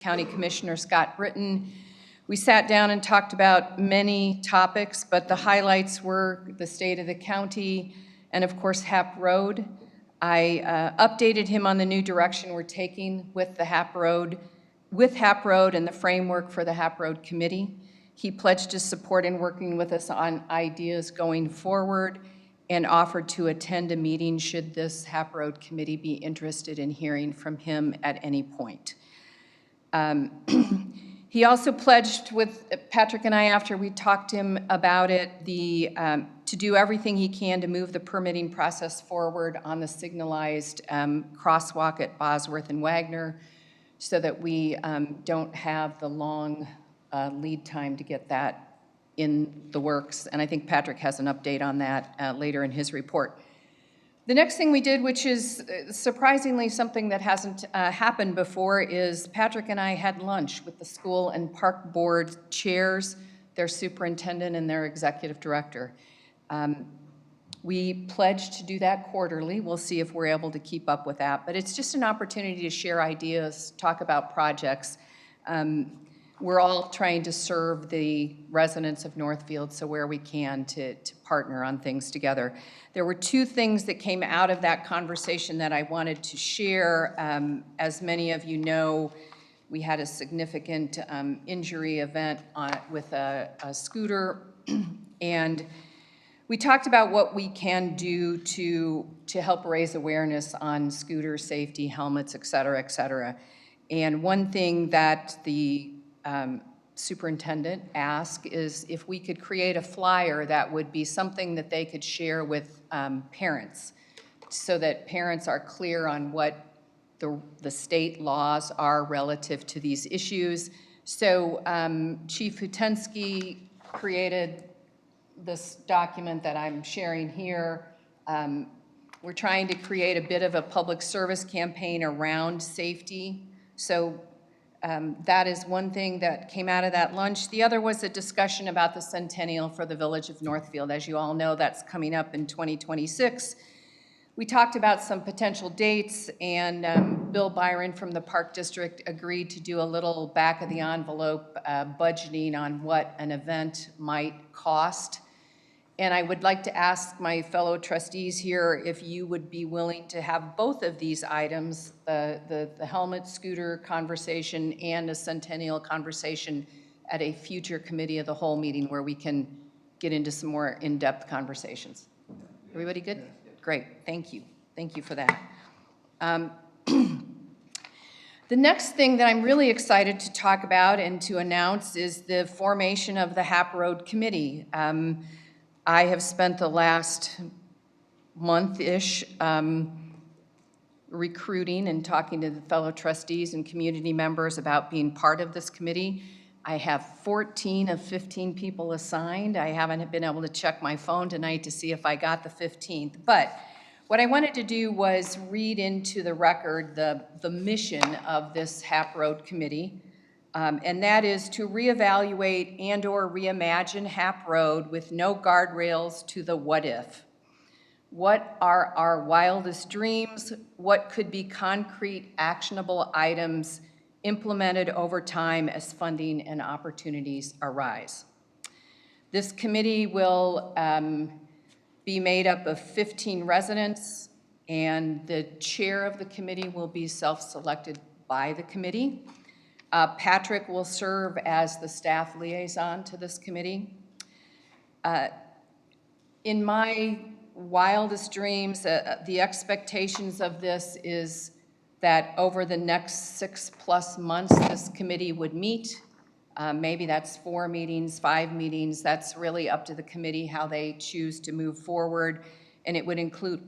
County Commissioner Scott Britton. We sat down and talked about many topics, but the highlights were the state of the county and, of course, Hap Road. I updated him on the new direction we're taking with the Hap Road, and the framework for the Hap Road Committee. He pledged his support in working with us on ideas going forward and offered to attend a meeting should this Hap Road Committee be interested in hearing from him at any point. He also pledged with Patrick and I, after we talked to him about it, to do everything he can to move the permitting process forward on the signalized crosswalk at Bosworth and Wagner so that we don't have the long lead time to get that in the works. And I think Patrick has an update on that later in his report. The next thing we did, which is surprisingly something that hasn't happened before, is Patrick and I had lunch with the school and park board chairs, their superintendent, and their executive director. We pledged to do that quarterly. We'll see if we're able to keep up with that. But it's just an opportunity to share ideas, talk about projects. We're all trying to serve the residents of Northfield, so where we can to partner on things together. There were two things that came out of that conversation that I wanted to share. As many of you know, we had a significant injury event with a scooter, and we talked about what we can do to help raise awareness on scooter safety, helmets, et cetera, et cetera. And one thing that the superintendent asked is if we could create a flyer that would be something that they could share with parents so that parents are clear on what the state laws are relative to these issues. So Chief Hutensky created this document that I'm sharing here. We're trying to create a bit of a public service campaign around safety. So that is one thing that came out of that lunch. The other was a discussion about the centennial for the Village of Northfield. As you all know, that's coming up in 2026. We talked about some potential dates, and Bill Byron from the Park District agreed to do a little back of the envelope budgeting on what an event might cost. And I would like to ask my fellow trustees here if you would be willing to have both of these items, the helmet scooter conversation and a centennial conversation, at a future committee of the whole meeting where we can get into some more in-depth conversations. Everybody good? Great, thank you. Thank you for that. The next thing that I'm really excited to talk about and to announce is the formation of the Hap Road Committee. I have spent the last month-ish recruiting and talking to the fellow trustees and community members about being part of this committee. I have 14 of 15 people assigned. I haven't been able to check my phone tonight to see if I got the 15th. But what I wanted to do was read into the record the mission of this Hap Road Committee. And that is to reevaluate and/or reimagine Hap Road with no guardrails to the what if. What are our wildest dreams? What could be concrete, actionable items implemented over time as funding and opportunities arise? This committee will be made up of 15 residents, and the chair of the committee will be self-selected by the committee. Patrick will serve as the staff liaison to this committee. In my wildest dreams, the expectations of this is that over the next 6+ months, this committee would meet. Maybe that's 4 meetings, 5 meetings. That's really up to the committee how they choose to move forward. And it would include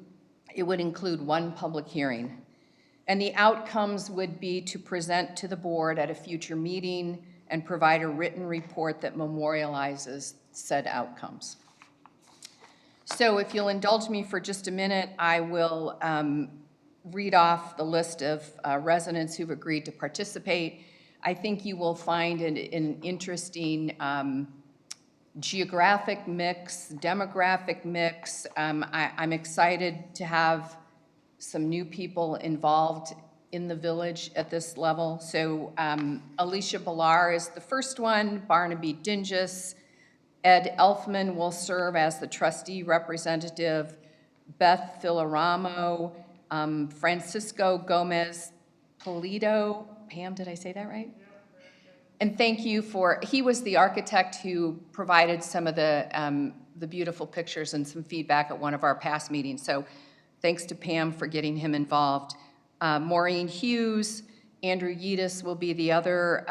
one public hearing. And the outcomes would be to present to the board at a future meeting and provide a written report that memorializes said outcomes. So if you'll indulge me for just a minute, I will read off the list of residents who've agreed to participate. I think you will find an interesting geographic mix, demographic mix. I'm excited to have some new people involved in the village at this level. So Alicia Villar is the first one, Barnaby Dingus, Ed Elfman will serve as the trustee representative, Beth Filoramo, Francisco Gomez Polito. Pam, did I say that right? And thank you he was the architect who provided some of the beautiful pictures and some feedback at one of our past meetings. So thanks to Pam for getting him involved. Maureen Hughes, Andrew Yedis will be the other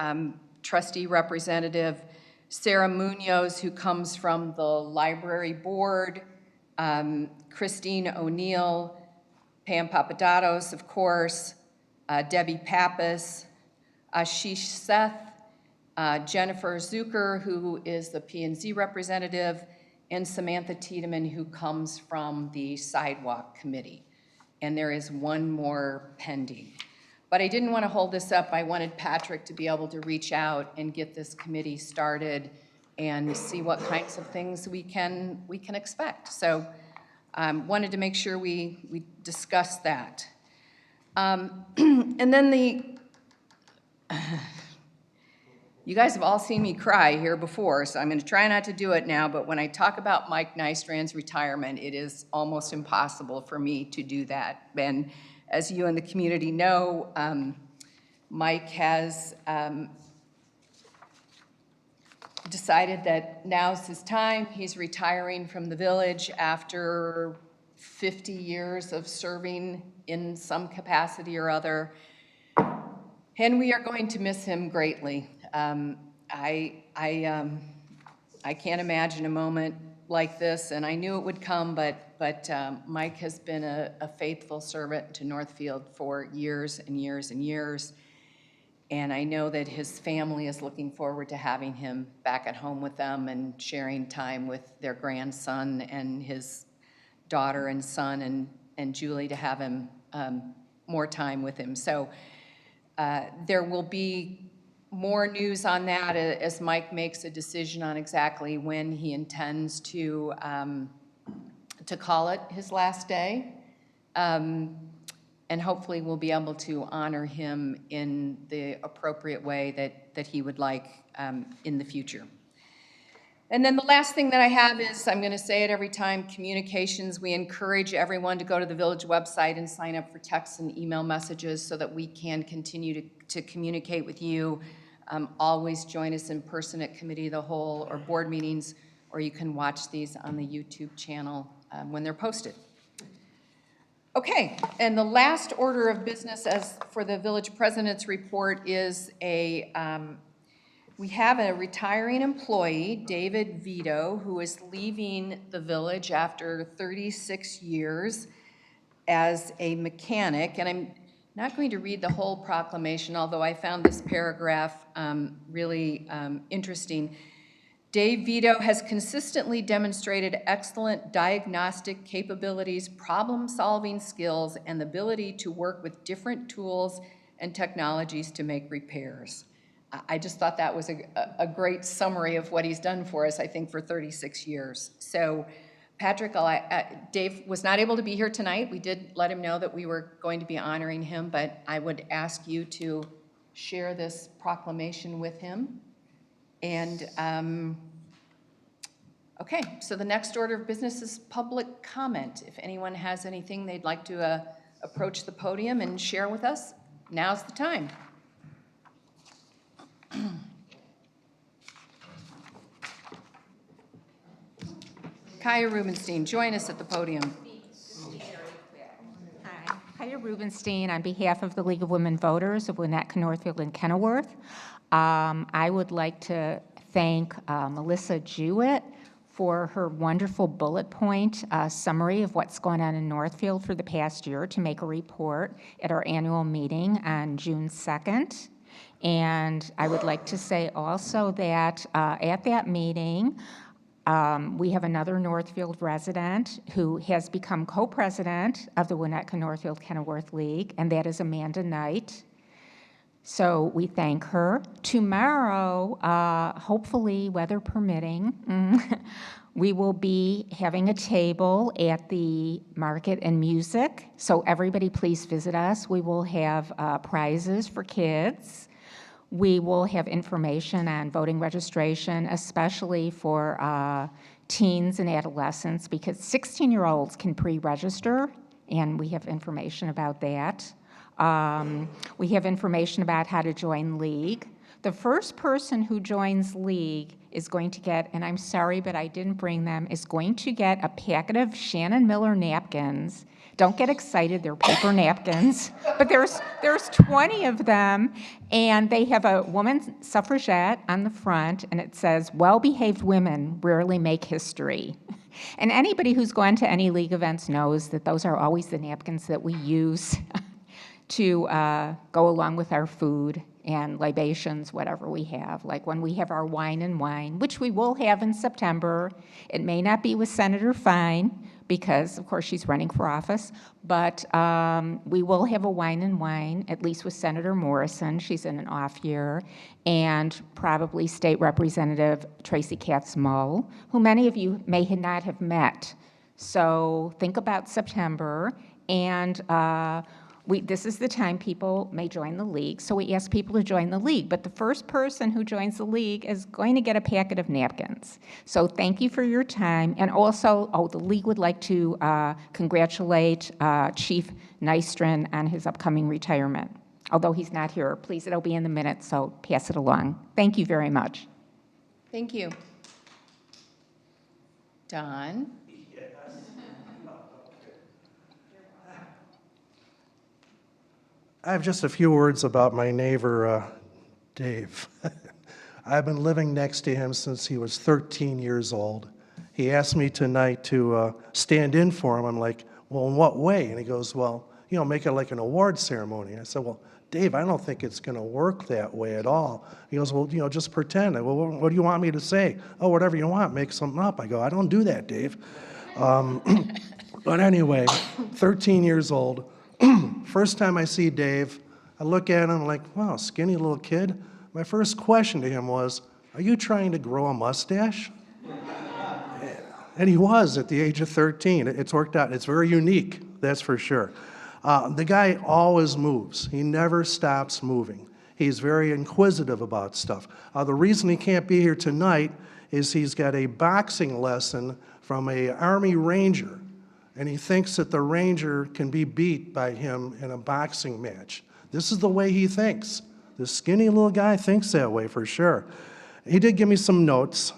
trustee representative. Sarah Munoz, who comes from the library board, Christine O'Neill, Pam Papadatos, of course, Debbie Pappas, Ashish Seth, Jennifer Zucker, who is the P&Z representative, and Samantha Tiedemann, who comes from the Sidewalk Committee. And there is one more pending. But I didn't want to hold this up. I wanted Patrick to be able to reach out and get this committee started and see what kinds of things we can expect. So wanted to make sure we discuss that. And then you guys have all seen me cry here before, so I'm going to try not to do it now, but when I talk about Mike Nystrand's retirement, it is almost impossible for me to do that. And as you and the community know, Mike has decided that now's his time. He's retiring from the village after 50 years of serving in some capacity or other. And we are going to miss him greatly. I can't imagine a moment like this, and I knew it would come, but Mike has been a faithful servant to Northfield for years and years and years. And I know that his family is looking forward to having him back at home with them and sharing time with their grandson and his daughter and son and Julie to have him more time with him. So there will be more news on that as Mike makes a decision on exactly when he intends to call it his last day. And hopefully we'll be able to honor him in the appropriate way that he would like in the future. And then the last thing that I have is, I'm going to say it every time, communications. We encourage everyone to go to the village website and sign up for text and email messages so that we can continue to communicate with you. Always join us in person at committee of the whole or board meetings, or you can watch these on the YouTube channel when they're posted. Okay, and the last order of business as for the village president's report is we have a retiring employee, David Vito, who is leaving the village after 36 years as a mechanic. And I'm not going to read the whole proclamation, although I found this paragraph really interesting. Dave Vito has consistently demonstrated excellent diagnostic capabilities, problem-solving skills, and the ability to work with different tools and technologies to make repairs. I just thought that was a great summary of what he's done for us, I think, for 36 years. So, Patrick, Dave was not able to be here tonight. We did let him know that we were going to be honoring him, but I would ask you to share this proclamation with him. And, okay, so the next order of business is public comment. If anyone has anything they'd like to approach the podium and share with us, now's the time. Kaya Rubenstein, join us at the podium. Hi, Kaya Rubenstein on behalf of the League of Women Voters of Winnetka, Northfield, and Kenilworth. I would like to thank Melissa Jewett for her wonderful bullet point summary of what's going on in Northfield for the past year to make a report at our annual meeting on June 2nd. And I would like to say also that at that meeting, we have another Northfield resident who has become co-president of the Winnetka Northfield Kenilworth League, and that is Amanda Knight. So we thank her. Tomorrow, hopefully weather permitting, We will be having a table at the Market and Music, so everybody please visit us. We will have prizes for kids. We will have information on voting registration, especially for teens and adolescents, because 16-year-olds can pre-register, and we have information about that. We have information about how to join League. The first person who joins League is going to get, and I'm sorry, but I didn't bring them, is going to get a packet of Shannon Miller napkins. Don't get excited, they're paper napkins, but there's 20 of them, and they have a woman suffragette on the front, and it says, "Well-behaved women rarely make history." And anybody who's gone to any League events knows that those are always the napkins that we use to go along with our food and libations, whatever we have. Like when we have our wine and wine, which we will have in September. It may not be with Senator Fine, because of course she's running for office, but we will have a wine and wine, at least with Senator Morrison. She's in an off year, and probably State Representative Tracy Katz-Mull, who many of you may not have met. So think about September, and this is the time people may join the League, so we ask people to join the League. But the first person who joins the League is going to get a packet of napkins. So thank you for your time. And also, the League would like to congratulate Chief Nystrom on his upcoming retirement. Although he's not here, please, it'll be in the minutes, so pass it along. Thank you very much. Thank you. Don? I have just a few words about my neighbor, Dave. I've been living next to him since he was 13 years old. He asked me tonight to stand in for him. I'm like, well, in what way? And he goes, well, make it like an award ceremony. I said, well, Dave, I don't think it's going to work that way at all. He goes, well, just pretend. Well, what do you want me to say? Oh, whatever you want, make something up. I go, I don't do that, Dave. But anyway, 13 years old. First time I see Dave, I look at him like, wow, skinny little kid. My first question to him was, are you trying to grow a mustache? And he was at the age of 13. It's worked out. It's very unique, that's for sure. The guy always moves. He never stops moving. He's very inquisitive about stuff. The reason he can't be here tonight is he's got a boxing lesson from an Army Ranger, and he thinks that the Ranger can be beat by him in a boxing match. This is the way he thinks. This skinny little guy thinks that way for sure. He did give me some notes.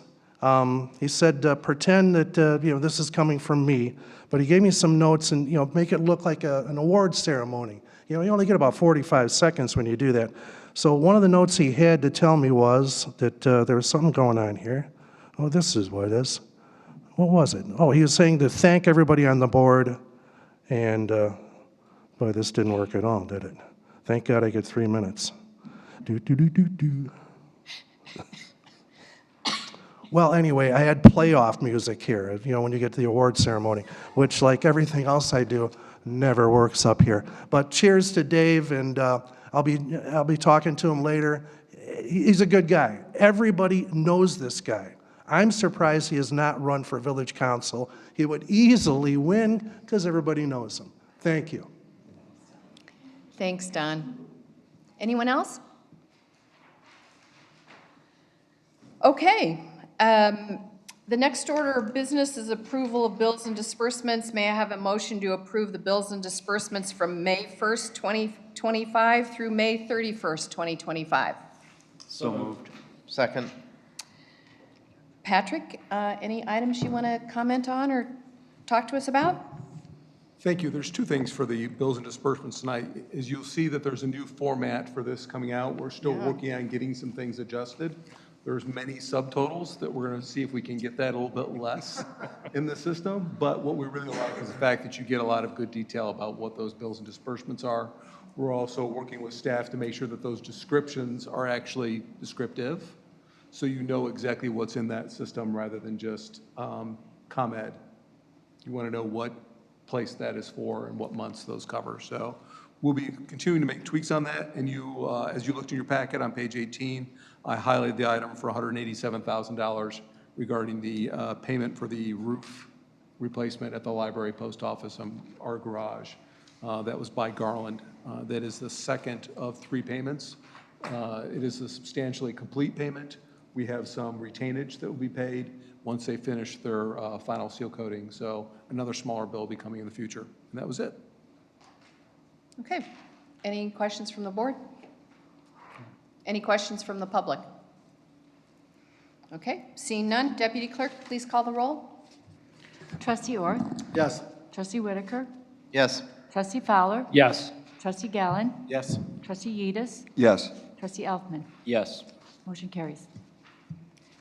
He said, pretend that this is coming from me, but he gave me some notes and make it look like an award ceremony. You only get about 45 seconds when you do that. So one of the notes he had to tell me was that there was something going on here. Oh, this is what it is. What was it? Oh, he was saying to thank everybody on the board, and boy, this didn't work at all, did it? Thank God I get 3 minutes. Do. Well, anyway, I had playoff music here, when you get to the award ceremony, which, like everything else I do, never works up here. But cheers to Dave, and I'll be talking to him later. He's a good guy. Everybody knows this guy. I'm surprised he has not run for village council. He would easily win because everybody knows him. Thank you. Thanks, Don. Anyone else? Okay. The next order of business is approval of bills and disbursements. May I have a motion to approve the bills and disbursements from May 1st, 2025 through May 31st, 2025? So moved. Second. Patrick, any items you want to comment on or talk to us about? Thank you. There's two things for the bills and disbursements tonight. As you'll see that there's a new format for this coming out. We're still working on getting some things adjusted. There's many subtotals that we're going to see if we can get that a little bit less in the system. But what we really like is the fact that you get a lot of good detail about what those bills and disbursements are. We're also working with staff to make sure that those descriptions are actually descriptive, so you know exactly what's in that system rather than just ComEd. You want to know what place that is for and what months those cover. So we'll be continuing to make tweaks on that. And as you looked in your packet on page 18, I highlighted the item for $187,000 regarding the payment for the roof replacement at the library, post office, and our garage. That was by Garland. That is the second of 3 payments. It is a substantially complete payment. We have some retainage that will be paid once they finish their final seal coating. So another smaller bill will be coming in the future. And that was it. Okay. Any questions from the board? Any questions from the public? Okay, seeing none, Deputy Clerk, please call the roll. Trustee Orth? Yes. Trustee Whitaker? Yes. Trustee Fowler? Yes. Trustee Gallen? Yes. Trustee Yedis? Yes. Trustee Elfman? Yes. Motion carries.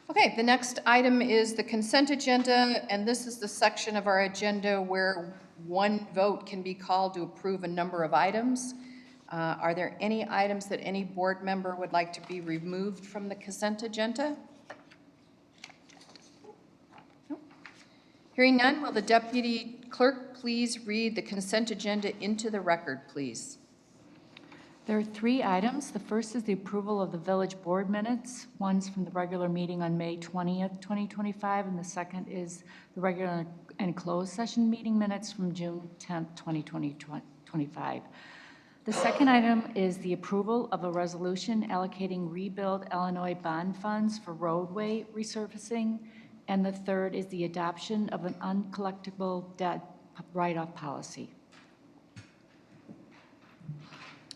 Okay, the next item is the consent agenda, and this is the section of our agenda where one vote can be called to approve a number of items. Are there any items that any board member would like to be removed from the consent agenda? No. Hearing none, will the Deputy Clerk please read the consent agenda into the record, please? There are 3 items. The first is the approval of the village board minutes. One's from the regular meeting on May 20th, 2025, and the second is the regular and closed session meeting minutes from June 10th, 2025. The second item is the approval of a resolution allocating Rebuild Illinois bond funds for roadway resurfacing. And the third is the adoption of an uncollectible debt write-off policy.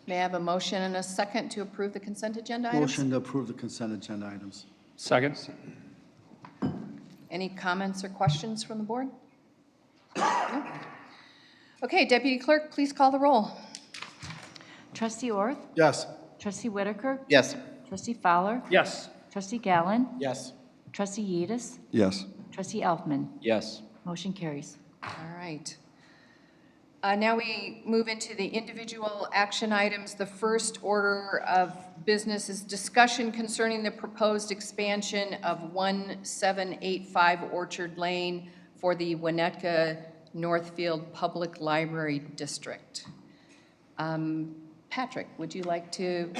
May I have a motion and a second to approve the consent agenda items? Motion to approve the consent agenda items. Second. Any comments or questions from the board? No? Okay, Deputy Clerk, please call the roll. Trustee Orth? Yes. Trustee Whitaker? Yes. Trustee Fowler? Yes. Trustee Gallen? Yes. Trustee Yedis? Yes. Trustee Elfman? Yes. Motion carries. All right. Now we move into the individual action items. The first order of business is discussion concerning the proposed expansion of 1785 Orchard Lane for the Winnetka Northfield Public Library District. Patrick, would you like to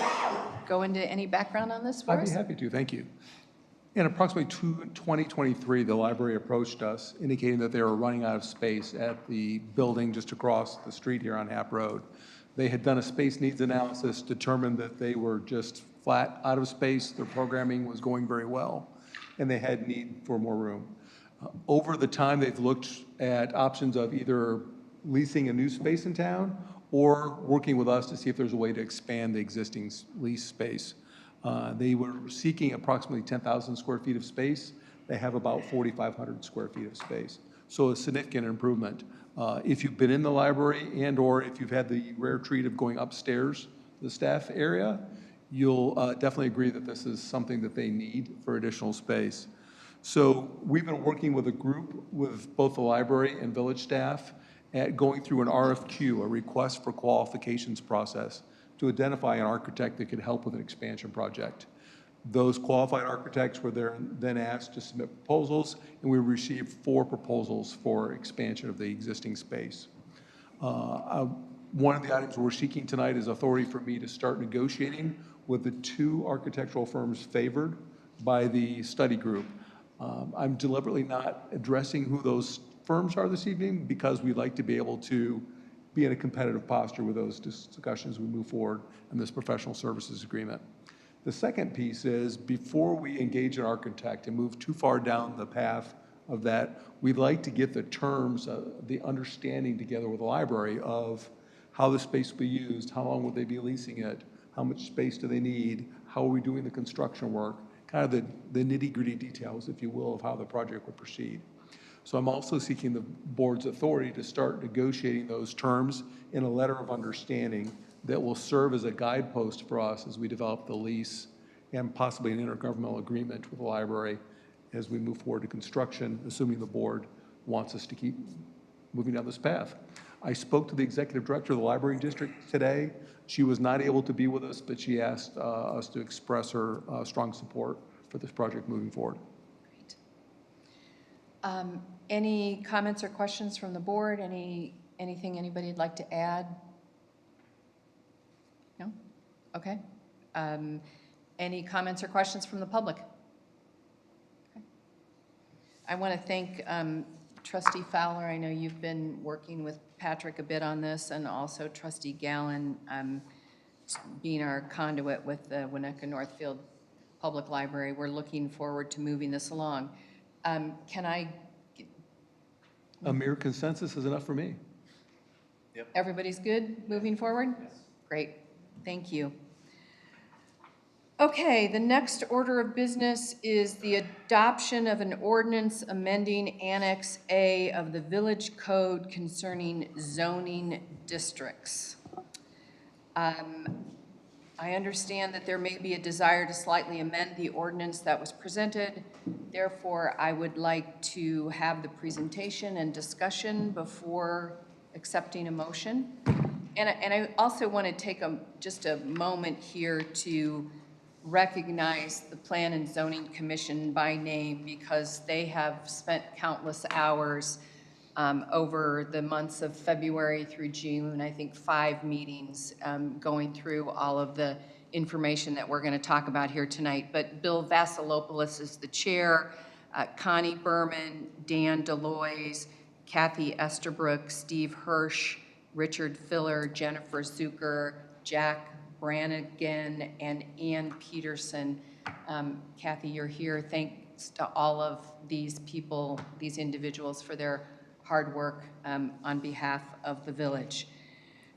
go into any background on this for I'd us? be happy to, thank you. In approximately 2023, the library approached us indicating that they were running out of space at the building just across the street here on Hap Road. They had done a space needs analysis, determined that they were just flat out of space, their programming was going very well, and they had need for more room. Over the time, they've looked at options of either leasing a new space in town or working with us to see if there's a way to expand the existing lease space. They were seeking approximately 10,000 square feet of space. They have about 4,500 square feet of space. So a significant improvement. If you've been in the library and/or if you've had the rare treat of going upstairs to the staff area, you'll definitely agree that this is something that they need for additional space. So we've been working with a group with both the library and village staff at going through an RFQ, a request for qualifications process, to identify an architect that could help with an expansion project. Those qualified architects were then asked to submit proposals, and we received 4 proposals for expansion of the existing space. One of the items we're seeking tonight is authority for me to start negotiating with the 2 architectural firms favored by the study group. I'm deliberately not addressing who those firms are this evening because we'd like to be able to be in a competitive posture with those discussions as we move forward in this professional services agreement. The second piece is before we engage an architect and move too far down the path of that, we'd like to get the terms, the understanding together with the library of how the space will be used, how long will they be leasing it, how much space do they need, how are we doing the construction work, kind of the nitty-gritty details, if you will, of how the project would proceed. So I'm also seeking the board's authority to start negotiating those terms in a letter of understanding that will serve as a guidepost for us as we develop the lease and possibly an intergovernmental agreement with the library as we move forward to construction, assuming the board wants us to keep moving down this path. I spoke to the executive director of the library district today. She was not able to be with us, but she asked us to express her strong support for this project moving forward. Great. Any comments or questions from the board? Anything anybody'd like to add? No? Okay. Any comments or questions from the public? Okay. I want to thank Trustee Fowler. I know you've been working with Patrick a bit on this, and also Trustee Gallen being our conduit with the Winnetka Northfield Public Library. We're looking forward to moving this along. Can I, A mere consensus is enough for me. everybody's good moving forward? Yes. Great, thank you. Okay, the next order of business is the adoption of an ordinance amending Annex A of the Village Code concerning zoning districts. I understand that there may be a desire to slightly amend the ordinance that was presented. Therefore, I would like to have the presentation and discussion before accepting a motion. And I also want to take just a moment here to recognize the Plan and Zoning Commission by name, because they have spent countless hours over the months of February through June, I think 5 meetings, going through all of the information that we're going to talk about here tonight. But Bill Vasilopoulos is the chair, Connie Berman, Dan Deloys, Kathy Esterbrook, Steve Hirsch, Richard Filler, Jennifer Zucker, Jack Brannigan, and Ann Peterson. Kathy, you're here. Thanks to all of these people, these individuals, for their hard work on behalf of the village.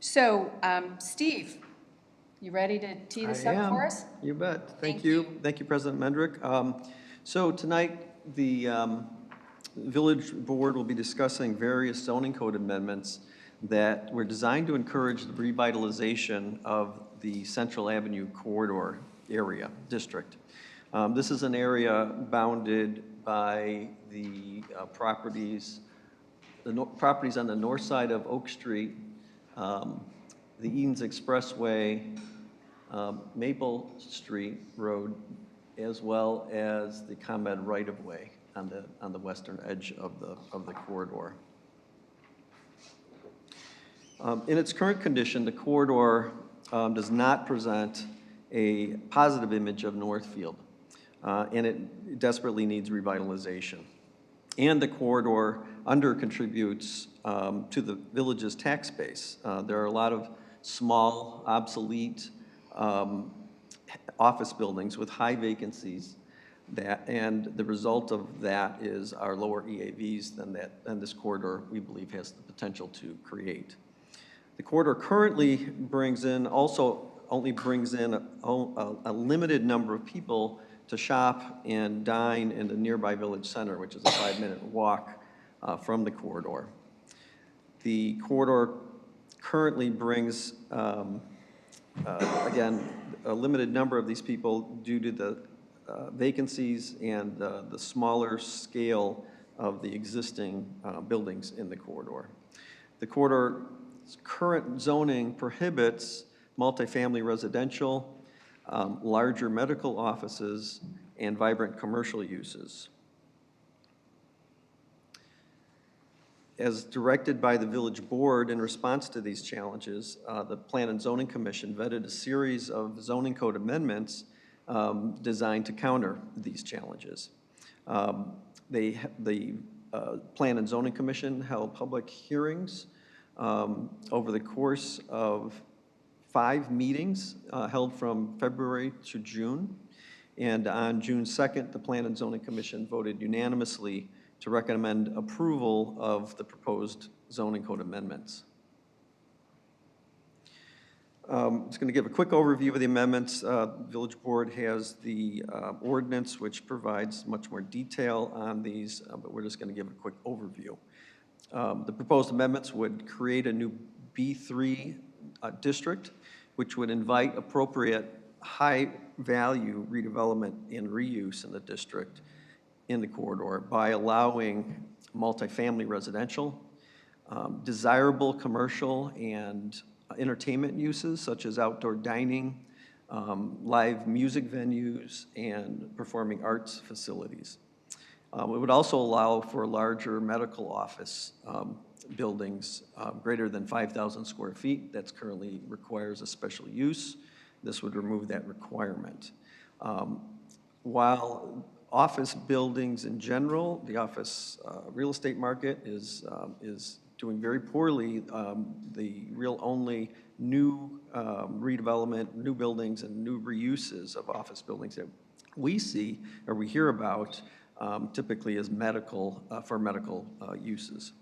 So, Steve, you ready to tee this up for us? You bet. Thank Thank you. Thank you, President Mendrick. So tonight, the Village Board will be discussing various zoning code amendments that were designed to encourage the revitalization of the Central Avenue corridor area district. This is an area bounded by the properties on the north side of Oak Street, the Edens Expressway, Maple Street Road, as well as the ComEd right-of-way on the western edge of the corridor. In its current condition, the corridor does not present a positive image of Northfield, and it desperately needs revitalization. And the corridor under-contributes to the village's tax base. There are a lot of small, obsolete office buildings with high vacancies, and the result of that is our lower EAVs than this corridor, we believe, has the potential to create. The corridor currently only brings in a limited number of people to shop and dine in the nearby village center, which is a 5-minute walk from the corridor. The corridor currently brings, again, a limited number of these people due to the vacancies and the smaller scale of the existing buildings in the corridor. The corridor's current zoning prohibits multifamily residential, larger medical offices, and vibrant commercial uses. As directed by the Village Board in response to these challenges, the Plan and Zoning Commission vetted a series of zoning code amendments designed to counter these challenges. The Plan and Zoning Commission held public hearings over the course of 5 meetings held from February to June. And on June 2nd, the Plan and Zoning Commission voted unanimously to recommend approval of the proposed zoning code amendments. I'm just going to give a quick overview of the amendments. Village Board has the ordinance, which provides much more detail on these, but we're just going to give a quick overview. The proposed amendments would create a new B3 district, which would invite appropriate high-value redevelopment and reuse in the district in the corridor by allowing multifamily residential, desirable commercial and entertainment uses such as outdoor dining, live music venues, and performing arts facilities. It would also allow for larger medical office buildings greater than 5,000 square feet. That currently requires a special use. This would remove that requirement. While office buildings in general, the office real estate market is doing very poorly. The real only new redevelopment, new buildings, and new reuses of office buildings that we see or we hear about typically is medical, for medical uses.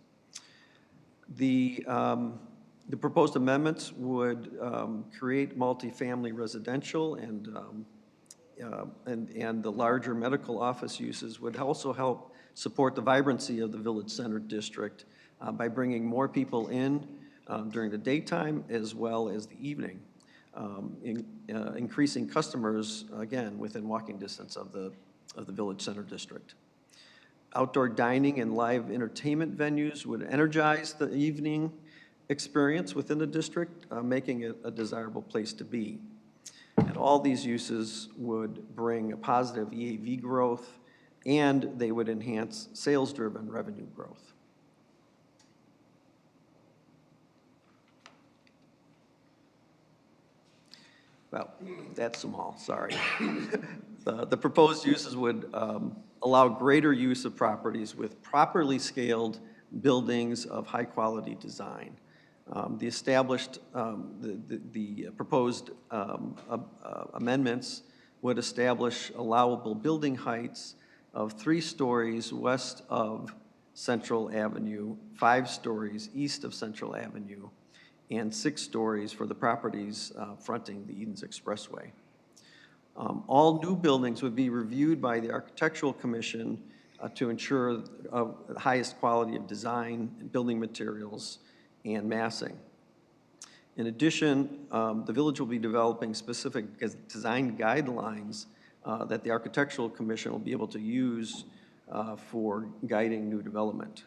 The proposed amendments would create multifamily residential and the larger medical office uses would also help support the vibrancy of the Village Center District by bringing more people in during the daytime as well as the evening, increasing customers, again, within walking distance of the Village Center District. Outdoor dining and live entertainment venues would energize the evening experience within the district, making it a desirable place to be. And all these uses would bring a positive EAV growth, and they would enhance sales-driven revenue growth. Well, that's small, sorry. The proposed uses would allow greater use of properties with properly scaled buildings of high-quality design. The proposed amendments would establish allowable building heights of 3 stories west of Central Avenue, 5 stories east of Central Avenue, and 6 stories for the properties fronting the Edens Expressway. All new buildings would be reviewed by the Architectural Commission to ensure the highest quality of design, building materials, and massing. In addition, the village will be developing specific design guidelines that the Architectural Commission will be able to use for guiding new development.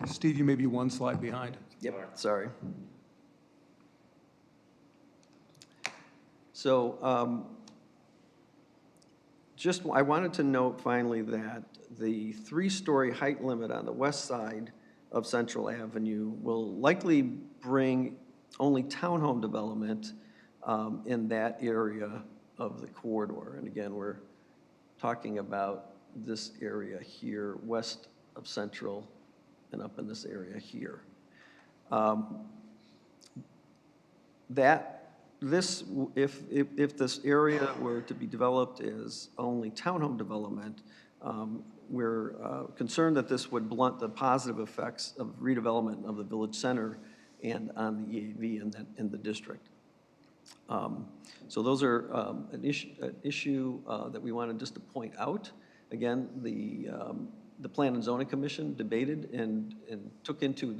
Steve, you may be one slide behind. Yep, sorry. So I wanted to note finally that the 3-story height limit on the west side of Central Avenue will likely bring only townhome development in that area of the corridor. And again, we're talking about this area here, west of Central and up in this area here. If this area were to be developed as only townhome development, we're concerned that this would blunt the positive effects of redevelopment of the Village Center and on the EAV in the district. So those are an issue that we wanted just to point out. Again, the Plan and Zoning Commission debated and took into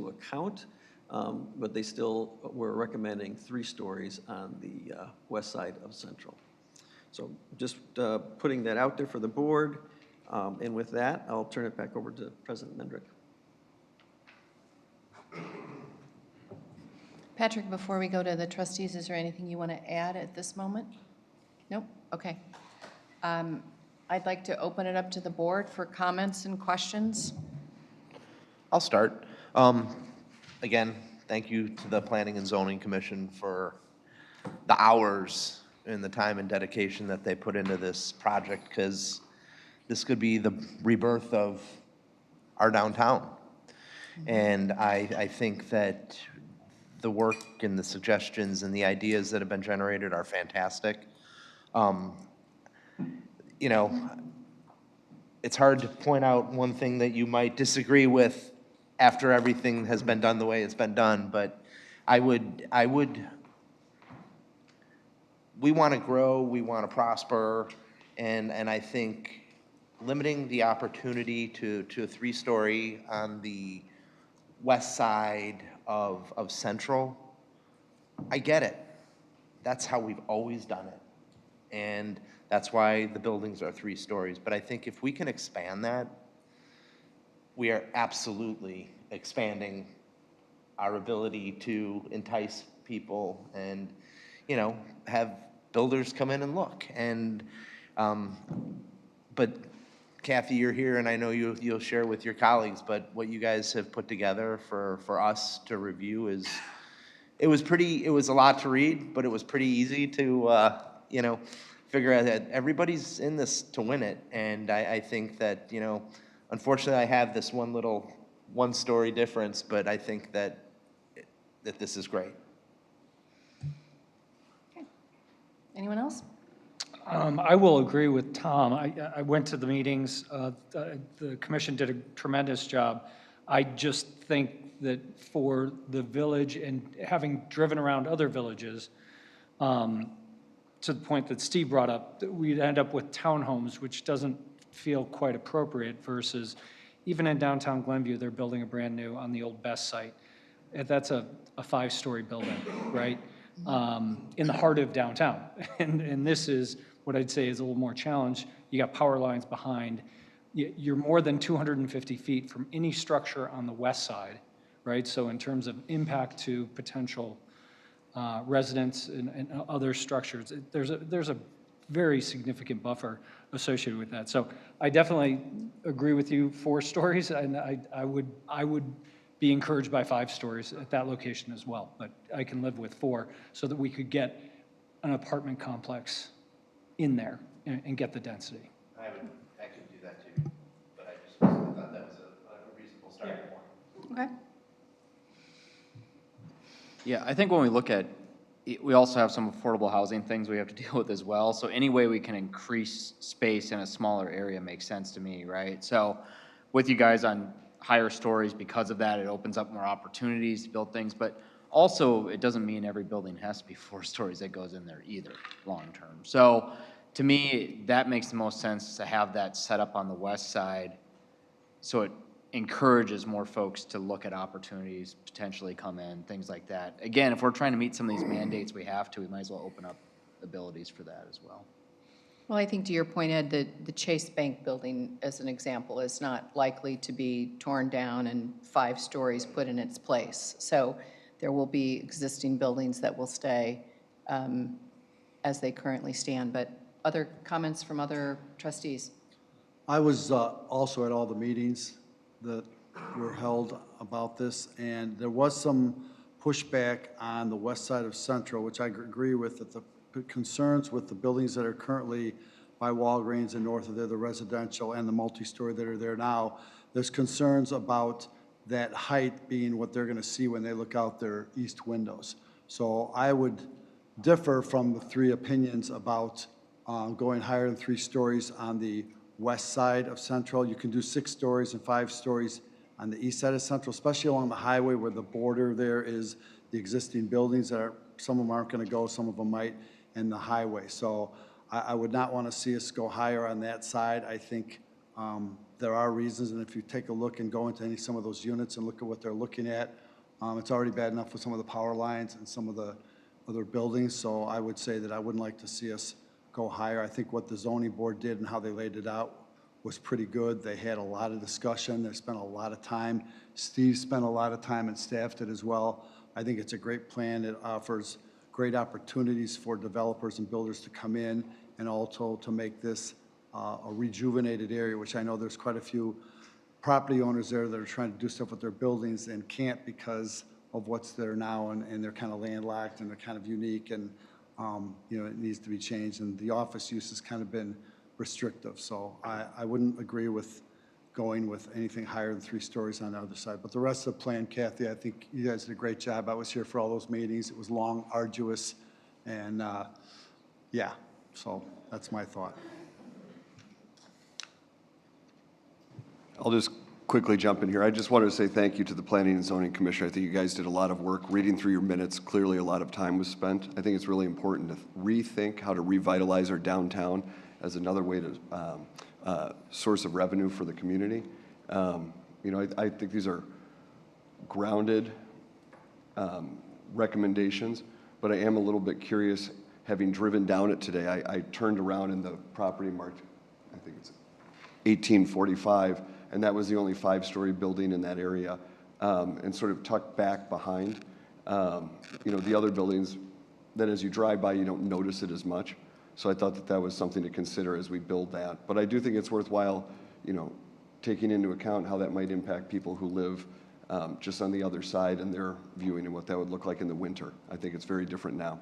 account, but they still were recommending 3 stories on the west side of Central. So just putting that out there for the board. And with that, I'll turn it back over to President Mendrick. Patrick, before we go to the trustees, is there anything you want to add at this moment? Nope? Okay. I'd like to open it up to the board for comments and questions. I'll start. Again, thank you to the Planning and Zoning Commission for the hours and the time and dedication that they put into this project, because this could be the rebirth of our downtown. And I think that the work and the suggestions and the ideas that have been generated are fantastic. You know, it's hard to point out one thing that you might disagree with after everything has been done the way it's been done, but we want to grow, we want to prosper, and I think limiting the opportunity to a 3-story on the west side of Central, I get it. That's how we've always done it. And that's why the buildings are 3 stories. But I think if we can expand that, we are absolutely expanding our ability to entice people and, you know, have builders come in and look. And, but Kathy, you're here, and I know you'll share with your colleagues, but what you guys have put together for us to review is it was a lot to read, but it was pretty easy to, figure out that everybody's in this to win it. And I think that, unfortunately, I have this one-story difference, but I think that this is great. Anyone else? I will agree with Tom. I went to the meetings. The commission did a tremendous job. I just think that for the village and having driven around other villages, to the point that Steve brought up, that we'd end up with townhomes, which doesn't feel quite appropriate versus even in downtown Glenview, they're building a brand new on the old Best site. And that's a 5-story building, right? In the heart of downtown. And this is what I'd say is a little more challenged. You got power lines behind. You're more than 250 feet from any structure on the west side, right? So in terms of impact to potential residents and other structures, there's a very significant buffer associated with that. So I definitely agree with you, 4 stories, and I would be encouraged by 5 stories at that location as well, but I can live with 4 so that we could get an apartment complex in there and get the density. I could do that too, but I just thought that was a reasonable starting point. Okay. Yeah, I think when we look at, we also have some affordable housing things we have to deal with as well. So any way we can increase space in a smaller area makes sense to me, right? So with you guys on higher stories, because of that, it opens up more opportunities to build things. But also, it doesn't mean every building has to be 4 stories that goes in there either, long term. So to me, that makes the most sense to have that set up on the west side so it encourages more folks to look at opportunities, potentially come in, things like that. Again, if we're trying to meet some of these mandates we have to, we might as well open up abilities for that as well. Well, I think to your point, Ed, the Chase Bank building, as an example, is not likely to be torn down and 5 stories put in its place. So there will be existing buildings that will stay as they currently stand. But other comments from other trustees? I was also at all the meetings that were held about this, and there was some pushback on the west side of Central, which I agree with, that the concerns with the buildings that are currently by Walgreens and north of there, the residential and the multi-story that are there now, there's concerns about that height being what they're going to see when they look out their east windows. So I would differ from the 3 opinions about going higher than 3 stories on the west side of Central. You can do 6 stories and 5 stories on the east side of Central, especially along the highway where the border there is the existing buildings that are, some of them aren't going to go, some of them might, and the highway. So I would not want to see us go higher on that side. I think there are reasons, and if you take a look and go into some of those units and look at what they're looking at, it's already bad enough with some of the power lines and some of the other buildings. So I would say that I wouldn't like to see us go higher. I think what the zoning board did and how they laid it out was pretty good. They had a lot of discussion. They spent a lot of time. Steve spent a lot of time and staff did as well. I think it's a great plan. It offers great opportunities for developers and builders to come in and also to make this a rejuvenated area, which I know there's quite a few property owners there that are trying to do stuff with their buildings and can't because of what's there now, and they're kind of landlocked and they're kind of unique, and it needs to be changed. And the office use has kind of been restrictive, so I wouldn't agree with going with anything higher than 3 stories on the other side. But the rest of the plan, Kathy, I think you guys did a great job. I was here for all those meetings. It was long, arduous, and yeah, so that's my thought. I'll just quickly jump in here. I just wanted to say thank you to the Planning and Zoning Commission. I think you guys did a lot of work reading through your minutes. Clearly, a lot of time was spent. I think it's really important to rethink how to revitalize our downtown as another way to source of revenue for the community. I think these are grounded recommendations, but I am a little bit curious, having driven down it today. I turned around in the property marked, I think it's 1845, and that was the only 5-story building in that area, and sort of tucked back behind. The other buildings that as you drive by, you don't notice it as much. So I thought that was something to consider as we build that. But I do think it's worthwhile, taking into account how that might impact people who live just on the other side and their viewing and what that would look like in the winter. I think it's very different now.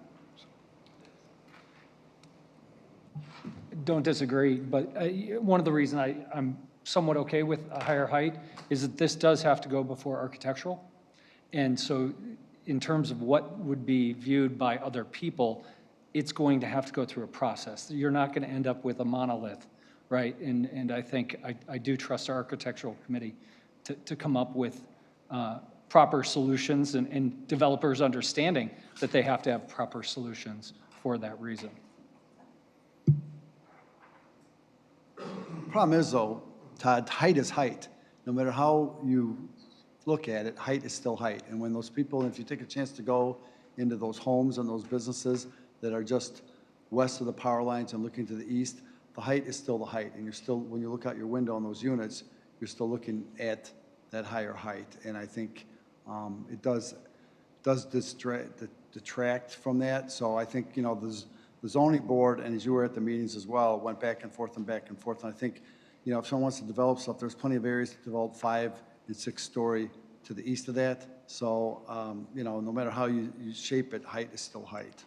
Don't disagree, but one of the reasons I'm somewhat okay with a higher height is that this does have to go before architectural. And so in terms of what would be viewed by other people, it's going to have to go through a process. You're not going to end up with a monolith, right? And I think I do trust our architectural committee to come up with proper solutions and developers understanding that they have to have proper solutions for that reason. Problem is, though, Todd, height is height. No matter how you look at it, height is still height. And when those people, if you take a chance to go into those homes and those businesses that are just west of the power lines and looking to the east, the height is still the height. And you're still, when you look out your window on those units, you're still looking at that higher height. And I think it does detract from that. So I think, you know, the zoning board, and as you were at the meetings as well, went back and forth and back and forth. And I think, you know, if someone wants to develop stuff, there's plenty of areas to develop 5- and 6-story to the east of that. So, you know, no matter how you shape it, height is still height.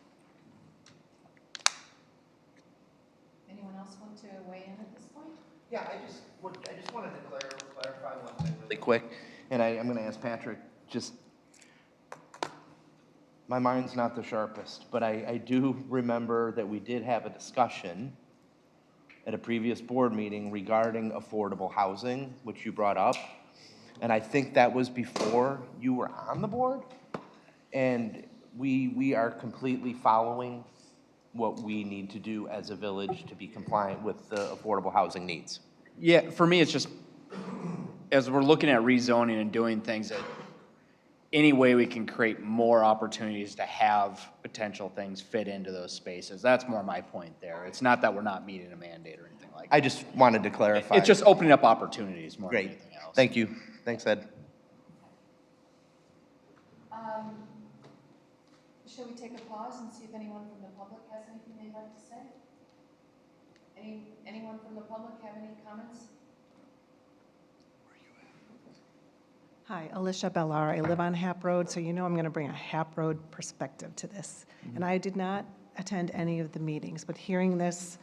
Anyone else want to weigh in at this point? Yeah, I just wanted to clarify one thing really quick, and I'm going to ask Patrick, just, my mind's not the sharpest, but I do remember that we did have a discussion at a previous board meeting regarding affordable housing, which you brought up, and I think that was before you were on the board, and we are completely following what we need to do as a village to be compliant with the affordable housing needs. Yeah, for me, it's just, as we're looking at rezoning and doing things, that any way we can create more opportunities to have potential things fit into those spaces. That's more my point there. It's not that we're not meeting a mandate or anything like that. I just wanted to clarify. It's just opening up opportunities more than Great. anything else. Thank you. Thanks, Ed. Shall we take a pause and see if anyone from the public has anything they'd like to say? Anyone from the public have any comments? Hi, Alicia Bellar. I live on Hap Road, so you know I'm going to bring a Hap Road perspective to this. And I did not attend any of the meetings, but hearing this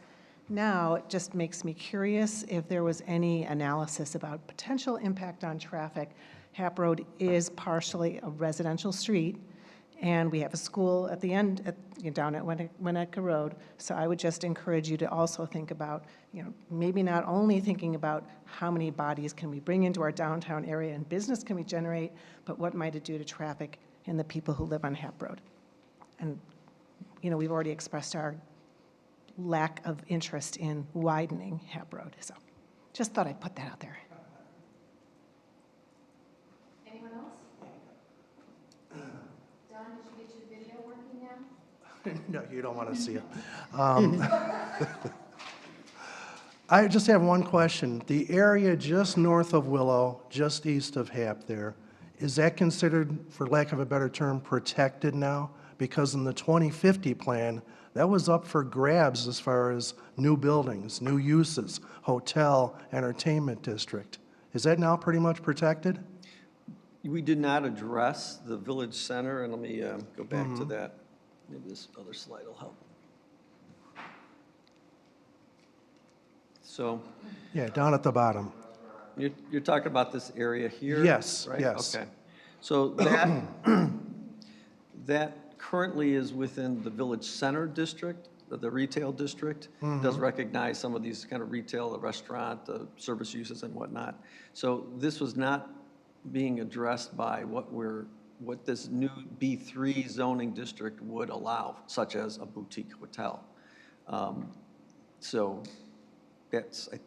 now, it just makes me curious if there was any analysis about potential impact on traffic. Hap Road is partially a residential street, and we have a school at the end, down at Winnetka Road. So I would just encourage you to also think about, you know, maybe not only thinking about how many bodies can we bring into our downtown area and business can we generate, but what might it do to traffic and the people who live on Hap Road. And, you know, we've already expressed our lack of interest in widening Hap Road. So just thought I'd put that out there. Anyone else? Don, did you get your video working now? No, you don't want to see it. I just have one question. The area just north of Willow, just east of Hap there, is that considered, for lack of a better term, protected now? Because in the 2050 plan, that was up for grabs as far as new buildings, new uses, hotel, entertainment district. Is that now pretty much protected? We did not address the village center, and let me go back to that. Maybe this other slide will help. So Yeah, down at the bottom. you're talking about this area here? Yes, right? yes. Okay. So that currently is within the village center district, the retail district. Does recognize some of these kind of retail, the restaurant, the service uses and whatnot. So this was not being addressed by what this new B3 zoning district would allow, such as a boutique hotel. So that's I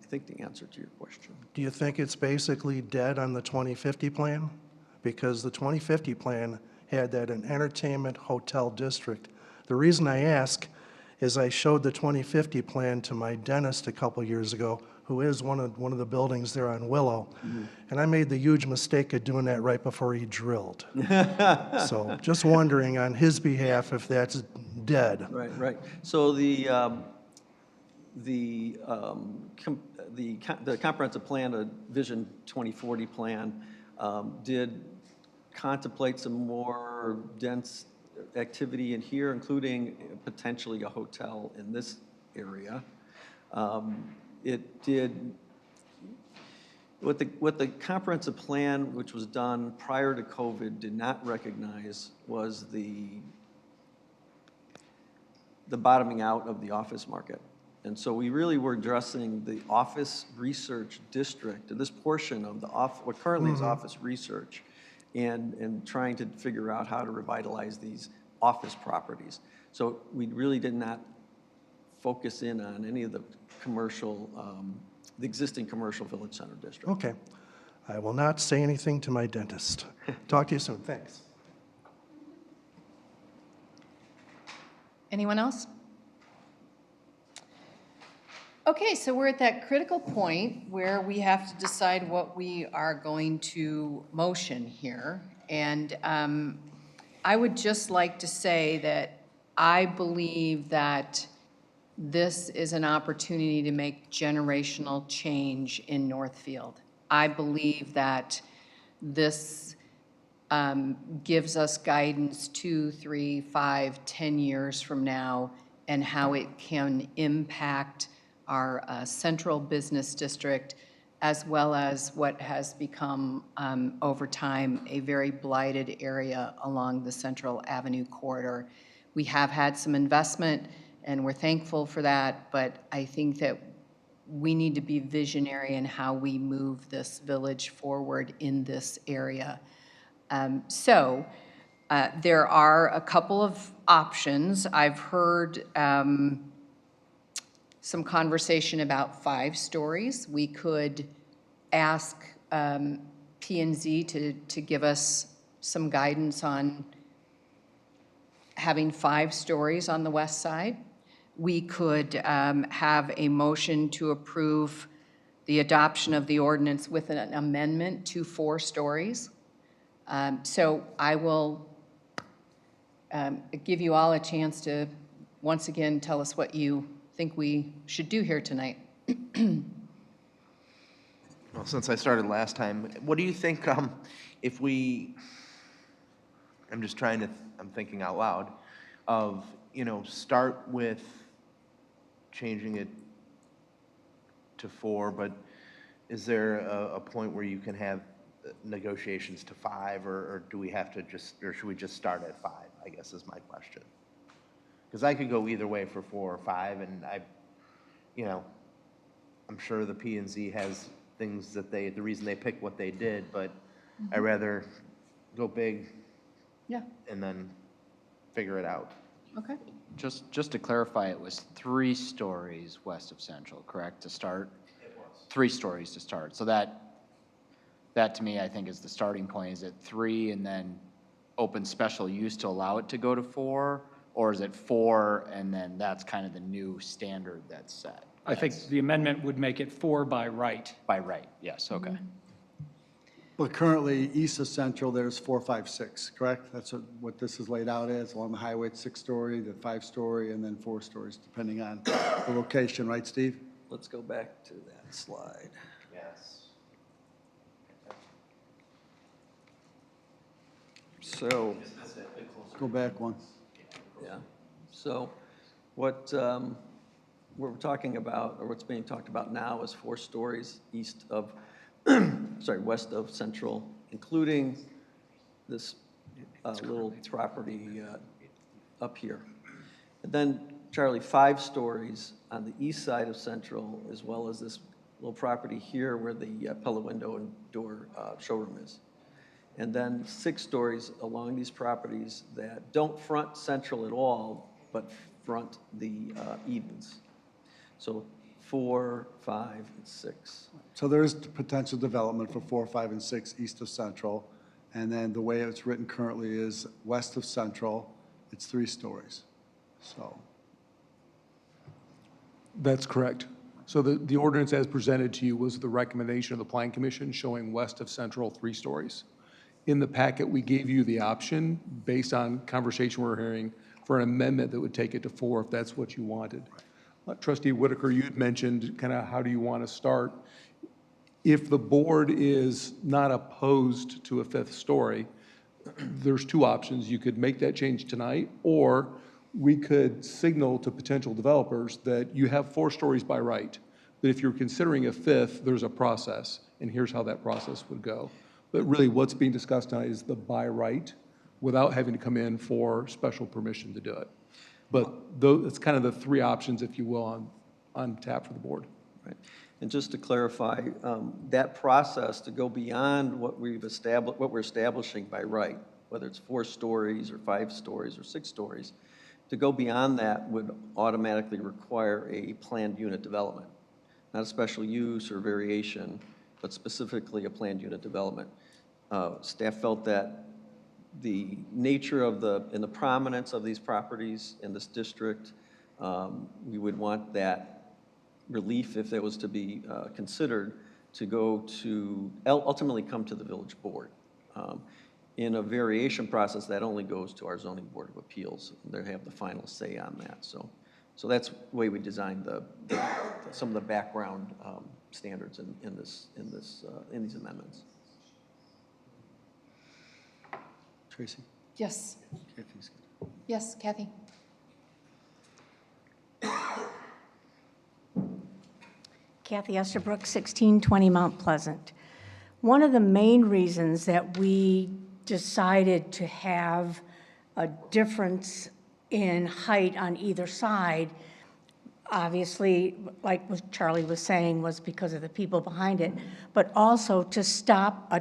think the answer to your question. Do you think it's basically dead on the 2050 plan? Because the 2050 plan had that an entertainment hotel district. The reason I ask is I showed the 2050 plan to my dentist a couple years ago, who is one of the buildings there on Willow. And I made the huge mistake of doing that right before he drilled. So just wondering on his behalf if that's dead. Right. So the comprehensive plan, the Vision 2040 plan, did contemplate some more dense activity in here, including potentially a hotel in this area. It did, what the comprehensive plan, which was done prior to COVID, did not recognize was the bottoming out of the office market. And so we really were addressing the office research district, this portion of the what currently is office research, and trying to figure out how to revitalize these office properties. So we really did not focus in on any of the commercial, the existing commercial village center district. Okay. I will not say anything to my dentist. Talk to you soon. Thanks. Anyone else? Okay, so we're at that critical point where we have to decide what we are going to motion here. And I would just like to say that I believe that this is an opportunity to make generational change in Northfield. I believe that this gives us guidance 2, 3, 5, 10 years from now and how it can impact our central business district, as well as what has become over time a very blighted area along the Central Avenue corridor. We have had some investment and we're thankful for that, but I think that we need to be visionary in how we move this village forward in this area. There are a couple of options. I've heard some conversation about 5 stories. We could ask P&Z to give us some guidance on having 5 stories on the west side. We could have a motion to approve the adoption of the ordinance with an amendment to 4 stories. So I will give you all a chance to, once again, tell us what you think we should do here tonight. Well, since I started last time, what do you think if we, I'm just trying to, I'm thinking out loud, of, start with changing it to 4, but is there a point where you can have negotiations to 5, or do we have to or should we just start at 5, I guess is my question. Because I could go either way for 4 or 5, and I'm sure the P&Z has things that the reason they picked what they did, but I'd rather go big Yeah, and then figure it out. okay. Just to clarify, it was 3 stories west of Central, correct, to start? It was. 3 stories to start. So that to me, I think is the starting point. Is it 3 and then open special use to allow it to go to 4? Or is it 4 and then that's kind of the new standard that's set? I think the amendment would make it 4 by right. By right, yes, okay. But currently, east of Central, there's 4, 5, 6, correct? That's what this is laid out as, along the highway, it's 6-story, the 5-story, and then 4 stories, depending on the location, right, Steve? Let's go back to that slide. Yes. So, Go back one. yeah, so what we're talking about, or what's being talked about now is 4 stories east of, west of Central, including this little property up here. And then, Charlie, 5 stories on the east side of Central, as well as this little property here where the Pella Window and Door showroom is. And then 6 stories along these properties that don't front Central at all, but front the Edens. So 4, 5, and 6. So there is potential development for 4, 5, and 6 east of Central. And then the way it's written currently is west of Central, it's 3 stories. So, That's correct. So the ordinance as presented to you was the recommendation of the Plan Commission showing west of Central 3 stories. In the packet, we gave you the option, based on conversation we're hearing, for an amendment that would take it to 4 if that's what you wanted. Trustee Whitaker, you had mentioned kind of how do you want to start? If the board is not opposed to a fifth story, there's two options. You could make that change tonight, or we could signal to potential developers that you have 4 stories by right. But if you're considering a fifth, there's a process, and here's how that process would go. But really, what's being discussed tonight is the by right, without having to come in for special permission to do it. But it's kind of the 3 options, if you will, on tap for the board. Right. And just to clarify, that process to go beyond what we're establishing by right, whether it's 4 stories or 5 stories or 6 stories, to go beyond that would automatically require a planned unit development, not a special use or variation, but specifically a planned unit development. Staff felt that the nature of and the prominence of these properties in this district, we would want that relief, if that was to be considered, to go to, ultimately come to the village board. In a variation process, that only goes to our zoning board of appeals. They have the final say on that. So that's the way we designed some of the background standards in these amendments. Tracy? Yes, Kathy's good. yes, Kathy? Kathy Estabrook, 1620 Mount Pleasant. One of the main reasons that we decided to have a difference in height on either side, obviously, like what Charlie was saying, was because of the people behind it, but also to stop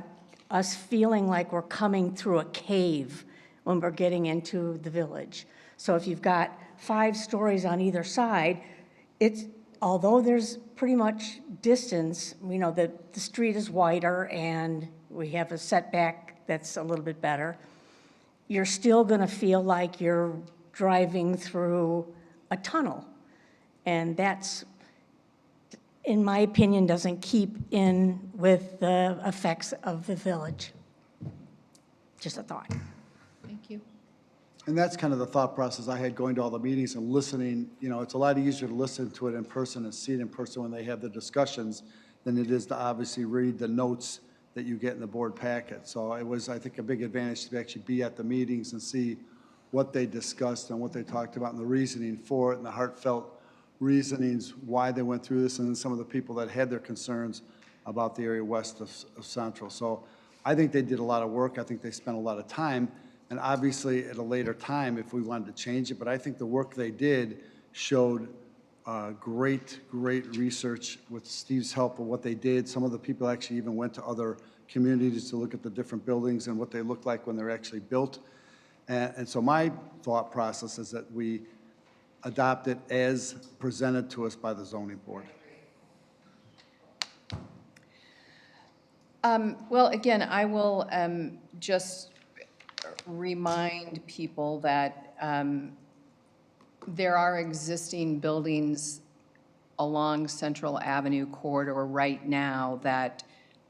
us feeling like we're coming through a cave when we're getting into the village. So if you've got 5 stories on either side, although there's pretty much distance, the street is wider and we have a setback that's a little bit better, you're still going to feel like you're driving through a tunnel. And that's, in my opinion, doesn't keep in with the effects of the village. Just a thought. Thank you. And that's kind of the thought process I had going to all the meetings and listening. It's a lot easier to listen to it in person and see it in person when they have the discussions than it is to obviously read the notes that you get in the board packet. So it was, I think, a big advantage to actually be at the meetings and see what they discussed and what they talked about and the reasoning for it and the heartfelt reasonings why they went through this, and then some of the people that had their concerns about the area west of Central. So I think they did a lot of work. I think they spent a lot of time. And obviously, at a later time, if we wanted to change it, but I think the work they did showed great research with Steve's help of what they did. Some of the people actually even went to other communities to look at the different buildings and what they look like when they're actually built. And so my thought process is that we adopt it as presented to us by the zoning board. Well, again, I will just remind people that there are existing buildings along Central Avenue corridor right now that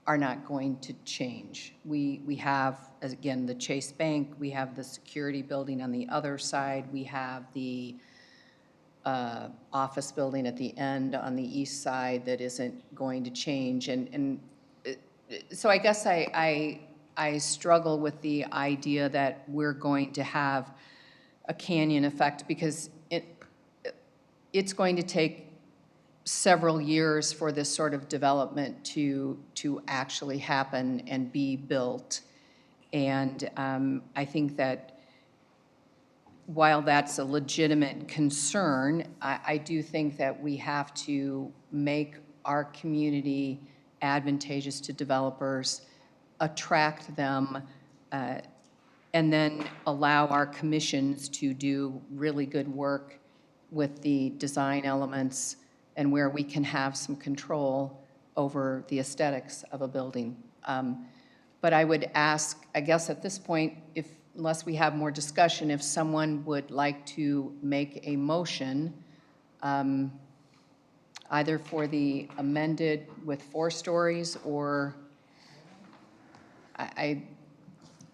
are not going to change. We have, again, the Chase Bank, we have the security building on the other side, we have the office building at the end on the east side that isn't going to change. And so I guess I struggle with the idea that we're going to have a canyon effect, because it's going to take several years for this sort of development to actually happen and be built. And I think that while that's a legitimate concern, I do think that we have to make our community advantageous to developers, attract them, and then allow our commissions to do really good work with the design elements and where we can have some control over the aesthetics of a building. But I would ask, I guess at this point, unless we have more discussion, if someone would like to make a motion, either for the amended with 4 stories or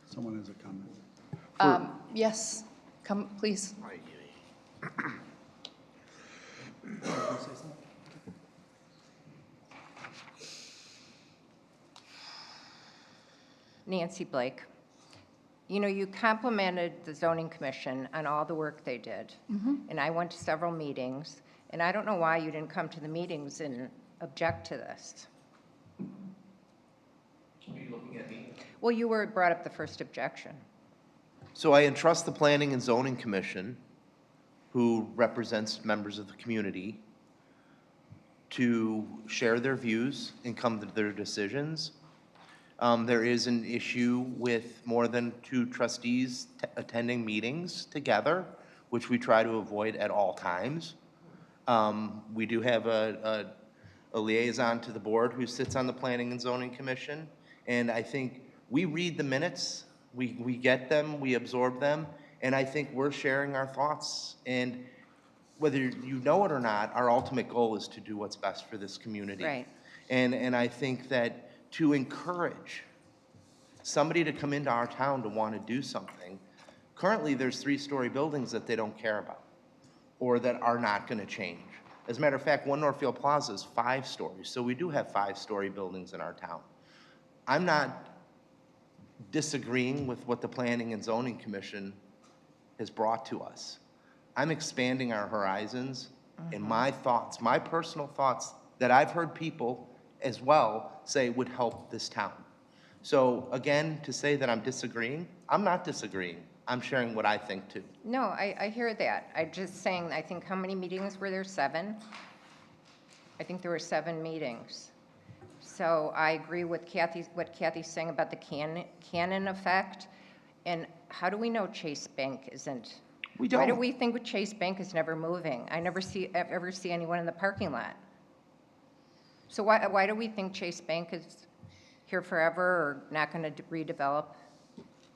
Someone has a comment. yes, come, please. Nancy Blake. You know, you complimented the zoning commission on all the work they did. And I went to several meetings, and I don't know why you didn't come to the meetings and object to this. Are you looking at me? Well, you were brought up the first objection. So I entrust the Planning and Zoning Commission, who represents members of the community, to share their views and come to their decisions. There is an issue with more than 2 trustees attending meetings together, which we try to avoid at all times. We do have a liaison to the board who sits on the Planning and Zoning Commission, and I think we read the minutes, we get them, we absorb them, and I think we're sharing our thoughts. And whether you know it or not, our ultimate goal is to do what's best for this community. Right. And I think that to encourage somebody to come into our town to want to do something, currently there's 3-story buildings that they don't care about or that are not going to change. As a matter of fact, One Northfield Plaza is 5 stories, so we do have 5-story buildings in our town. I'm not disagreeing with what the Planning and Zoning Commission has brought to us. I'm expanding our horizons and my thoughts, my personal thoughts that I've heard people as well say would help this town. So again, to say that I'm disagreeing, I'm not disagreeing. I'm sharing what I think too. No, I hear that. I'm just saying, I think how many meetings were there? 7? I think there were 7 meetings. So I agree with what Kathy's saying about the canon effect. And how do we know Chase Bank isn't? We don't. Why do we think Chase Bank is never moving? I never ever see anyone in the parking lot. So why do we think Chase Bank is here forever or not going to redevelop?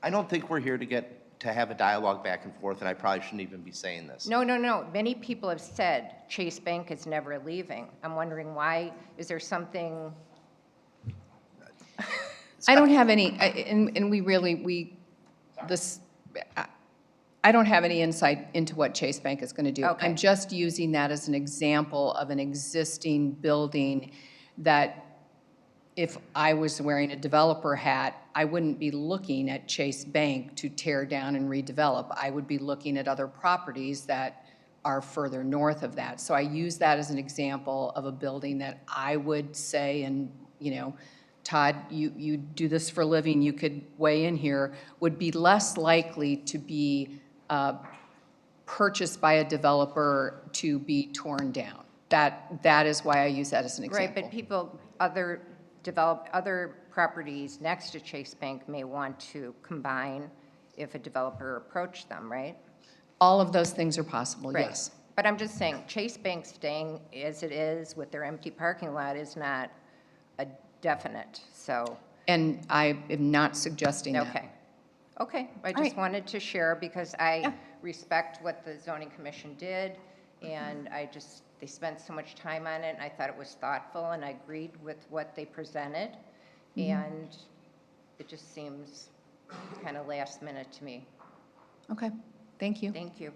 I don't think we're here to have a dialogue back and forth, and I probably shouldn't even be saying this. No. Many people have said Chase Bank is never leaving. I'm wondering why. Is there something? I don't have any, I don't have any insight into what Chase Bank is going to do. Okay. I'm just using that as an example of an existing building that if I was wearing a developer hat, I wouldn't be looking at Chase Bank to tear down and redevelop. I would be looking at other properties that are further north of that. So I use that as an example of a building that I would say, and, you know, Todd, you do this for a living, you could weigh in here, would be less likely to be purchased by a developer to be torn down. That is why I use that as an example. Right, but people, other properties next to Chase Bank may want to combine if a developer approached them, right? All of those things are possible, Right. yes. But I'm just saying, Chase Bank staying as it is with their empty parking lot is not a definite, so, And I am not suggesting that. okay. Okay, I right. just wanted to share because I respect what the zoning commission did, and they spent so much time on it, and I thought it was thoughtful, and I agreed with what they presented, and it just seems kind of last minute to me. Okay, thank you. Thank you.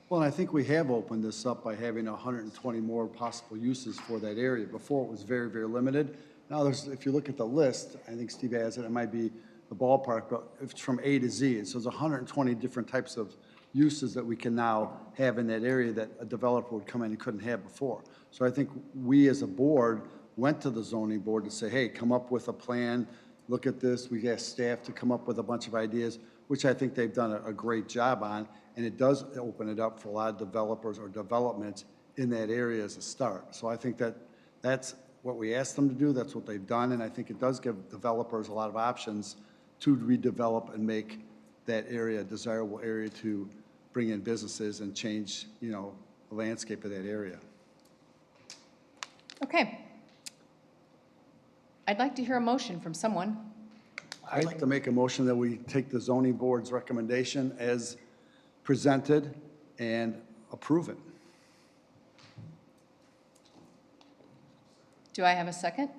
Well, and I think we have opened this up by having 120 more possible uses for that area. Before, it was very, very limited. Now, if you look at the list, I think Steve has it, it might be the ballpark, but it's from A to Z. So there's 120 different types of uses that we can now have in that area that a developer would come in and couldn't have before. So I think we as a board went to the zoning board to say, hey, come up with a plan, look at this. We asked staff to come up with a bunch of ideas, which I think they've done a great job on. And it does open it up for a lot of developers or developments in that area as a start. So I think that's what we asked them to do, that's what they've done, and I think it does give developers a lot of options to redevelop and make that area a desirable area to bring in businesses and change, you know, the landscape of that area. Okay. I'd like to hear a motion from someone. I'd like to make a motion that we take the zoning board's recommendation as presented and approve it. Do I have a second?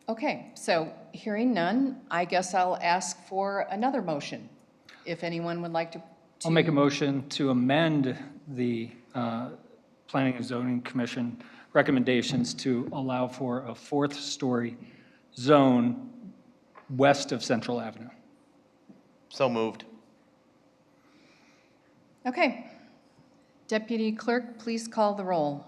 Okay, so hearing none, I guess I'll ask for another motion, if anyone would like to I'll make a motion to amend the Planning and Zoning Commission recommendations to allow for a fourth-story zone west of Central Avenue. So moved. Okay. Deputy Clerk, please call the roll.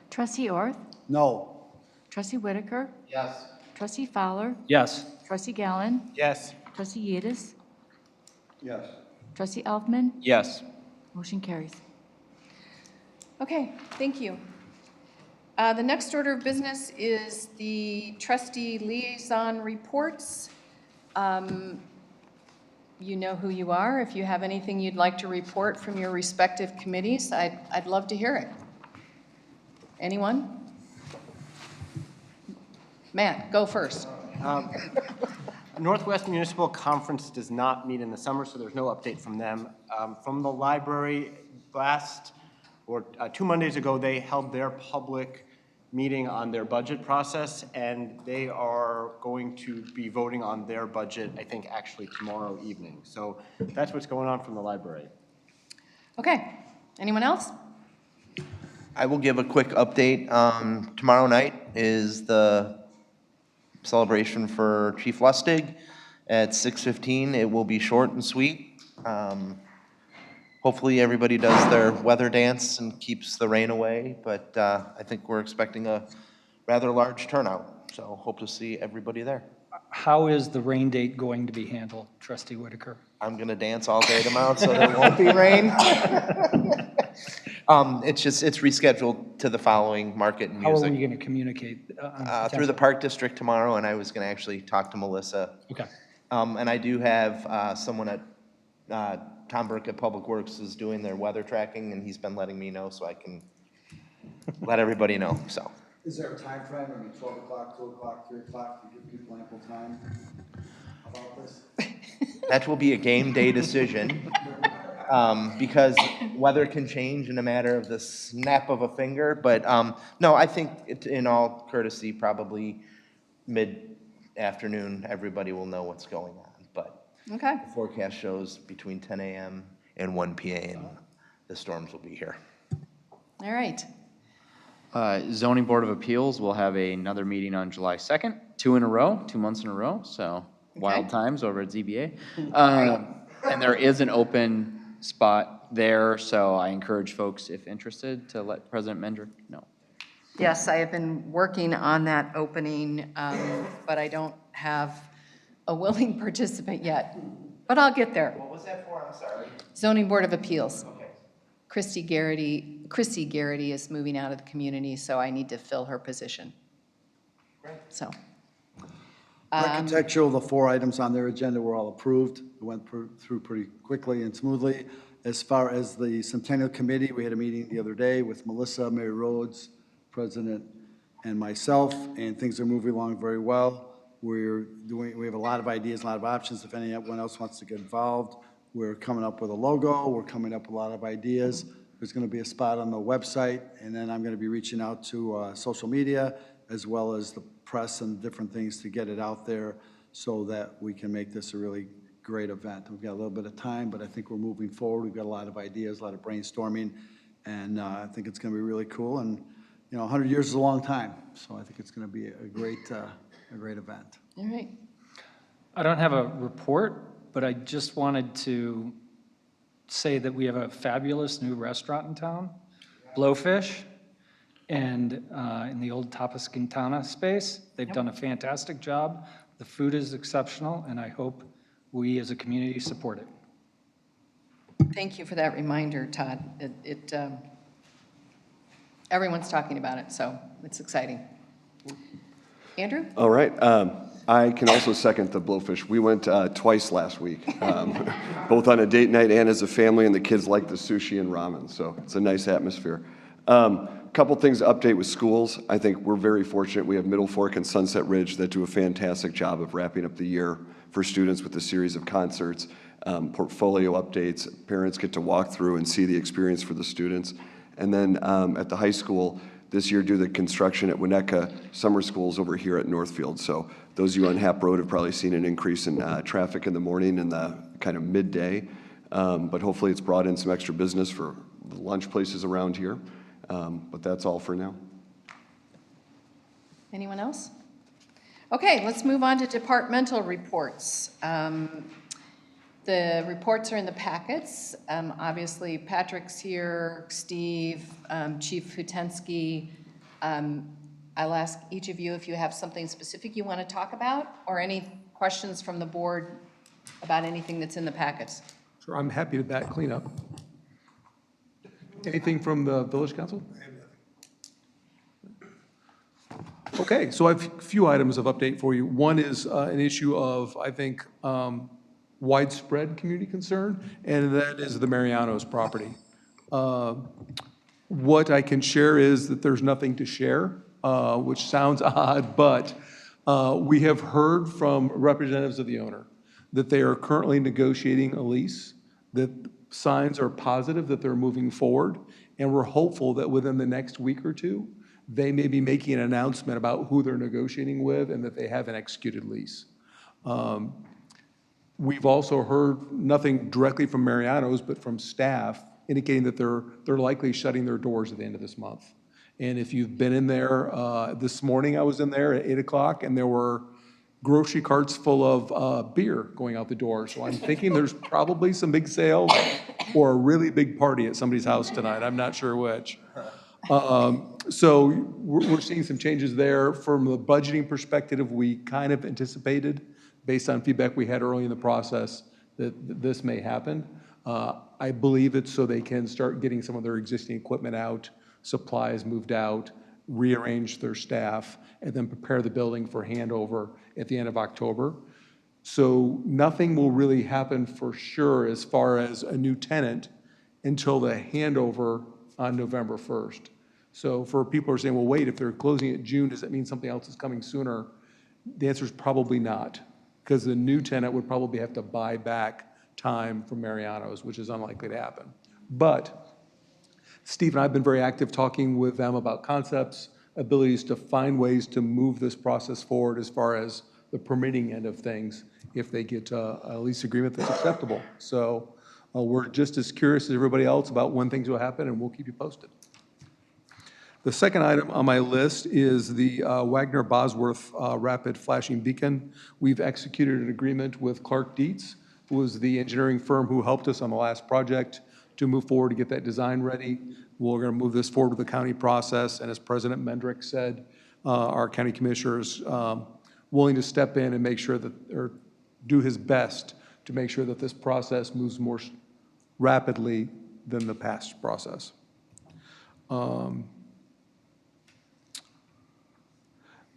Trustee Orth? No. Trustee Whitaker? Yes. Trustee Fowler? Yes. Trustee Gallen? Yes. Trustee Yedis? Yes. Trustee Elfman? Yes. Motion carries. Okay, thank you. The next order of business is the trustee liaison reports. You know who you are. If you have anything you'd like to report from your respective committees, I'd love to hear it. Anyone? Matt, go first. Northwest Municipal Conference does not meet in the summer, so there's no update from them. From the library, 2 Mondays ago, they held their public meeting on their budget process, and they are going to be voting on their budget, I think, actually tomorrow evening. So that's what's going on from the library. Okay, anyone else? I will give a quick update. Tomorrow night is the celebration for Chief Lustig at 6:15. It will be short and sweet. Hopefully everybody does their weather dance and keeps the rain away, but I think we're expecting a rather large turnout, so hope to see everybody there. How is the rain date going to be handled, Trustee Whitaker? I'm gonna dance all day tomorrow, so there won't be rain. It's rescheduled to the following market and How are music. we going to communicate? Through the Park District tomorrow, and I was gonna actually talk to Melissa. Okay. And I do have someone at, Tom Burke at Public Works is doing their weather tracking, and he's been letting me know so I can let everybody know, so. Is there a time frame? I mean, 12 o'clock, 2 o'clock, 3 o'clock, to give people ample time about this? That will be a game day decision, because weather can change in a matter of the snap of a finger, but, no, I think in all courtesy, probably mid-afternoon, everybody will know what's going on, but Okay. the forecast shows between 10 a.m. and 1 p.m. the storms will be here. All right. Zoning Board of Appeals will have another meeting on July 2nd, 2 months in a row, so wild times over at ZBA. And there is an open spot there, so I encourage folks, if interested, to let President Mendrick know. Yes, I have been working on that opening, but I don't have a willing participant yet, but I'll get there. What was that for? I'm sorry. Zoning Board of Appeals. Okay. Christy Garrity is moving out of the community, so I need to fill her position. Great. So. Architectural, the 4 items on their agenda were all approved. It went through pretty quickly and smoothly. As far as the Centennial Committee, we had a meeting the other day with Melissa, Mary Rhodes, President, and myself, and things are moving along very well. We have a lot of ideas, a lot of options. If anyone else wants to get involved, we're coming up with a logo. We're coming up with a lot of ideas. There's going to be a spot on the website, and then I'm going to be reaching out to social media as well as the press and different things to get it out there so that we can make this a really great event. We've got a little bit of time, but I think we're moving forward. We've got a lot of ideas, a lot of brainstorming, and I think it's going to be really cool. And, you know, 100 years is a long time, so I think it's going to be a great event. All right. I don't have a report, but I just wanted to say that we have a fabulous new restaurant in town, Blowfish, and in the old Tapas Quintana space. They've done a fantastic job. The food is exceptional, and I hope we as a community support it. Thank you for that reminder, Todd. Everyone's talking about it, so it's exciting. Andrew? All right. I can also second the Blowfish. We went twice last week, both on a date night and as a family, and the kids like the sushi and ramen, so it's a nice atmosphere. Couple things to update with schools. I think we're very fortunate. We have Middle Fork and Sunset Ridge that do a fantastic job of wrapping up the year for students with a series of concerts, portfolio updates. Parents get to walk through and see the experience for the students. And then at the high school, this year due to the construction at Winnetka Summer Schools over here at Northfield. So those of you on Hap Road have probably seen an increase in traffic in the morning and the kind of midday. But hopefully it's brought in some extra business for the lunch places around here. But that's all for now. Anyone else? Okay, let's move on to departmental reports. The reports are in the packets. Obviously, Patrick's here, Steve, Chief Hutensky. I'll ask each of you if you have something specific you want to talk about or any questions from the board about anything that's in the packets. Sure, I'm happy to back clean up. Anything from the village council? Okay, so I have a few items of update for you. One is an issue of, I think, widespread community concern, and that is the Mariano's property. What I can share is that there's nothing to share, which sounds odd, but we have heard from representatives of the owner that they are currently negotiating a lease, that signs are positive that they're moving forward, and we're hopeful that within the next week or two, they may be making an announcement about who they're negotiating with and that they have an executed lease. We've also heard nothing directly from Mariano's, but from staff indicating that they're likely shutting their doors at the end of this month. And if you've been in there, this morning I was in there at 8 o'clock and there were grocery carts full of beer going out the door. So I'm thinking there's probably some big sale or a really big party at somebody's house tonight. I'm not sure which. So we're seeing some changes there. From the budgeting perspective, we kind of anticipated, based on feedback we had early in the process, that this may happen. I believe it's so they can start getting some of their existing equipment out, supplies moved out, rearrange their staff, and then prepare the building for handover at the end of October. So nothing will really happen for sure as far as a new tenant until the handover on November 1st. So for people who are saying, well, wait, if they're closing it June, does that mean something else is coming sooner? The answer is probably not, because the new tenant would probably have to buy back time from Mariano's, which is unlikely to happen. But Steve and I have been very active talking with them about concepts, abilities to find ways to move this process forward as far as the permitting end of things if they get a lease agreement that's acceptable. So we're just as curious as everybody else about when things will happen, and we'll keep you posted. The second item on my list is the Wagner Bosworth rapid flashing beacon. We've executed an agreement with Clark Dietz, who was the engineering firm who helped us on the last project, to move forward to get that design ready. We're going to move this forward with the county process, and as President Mendrick said, our county commissioner is willing to step in and make sure that, or do his best to make sure that this process moves more rapidly than the past process.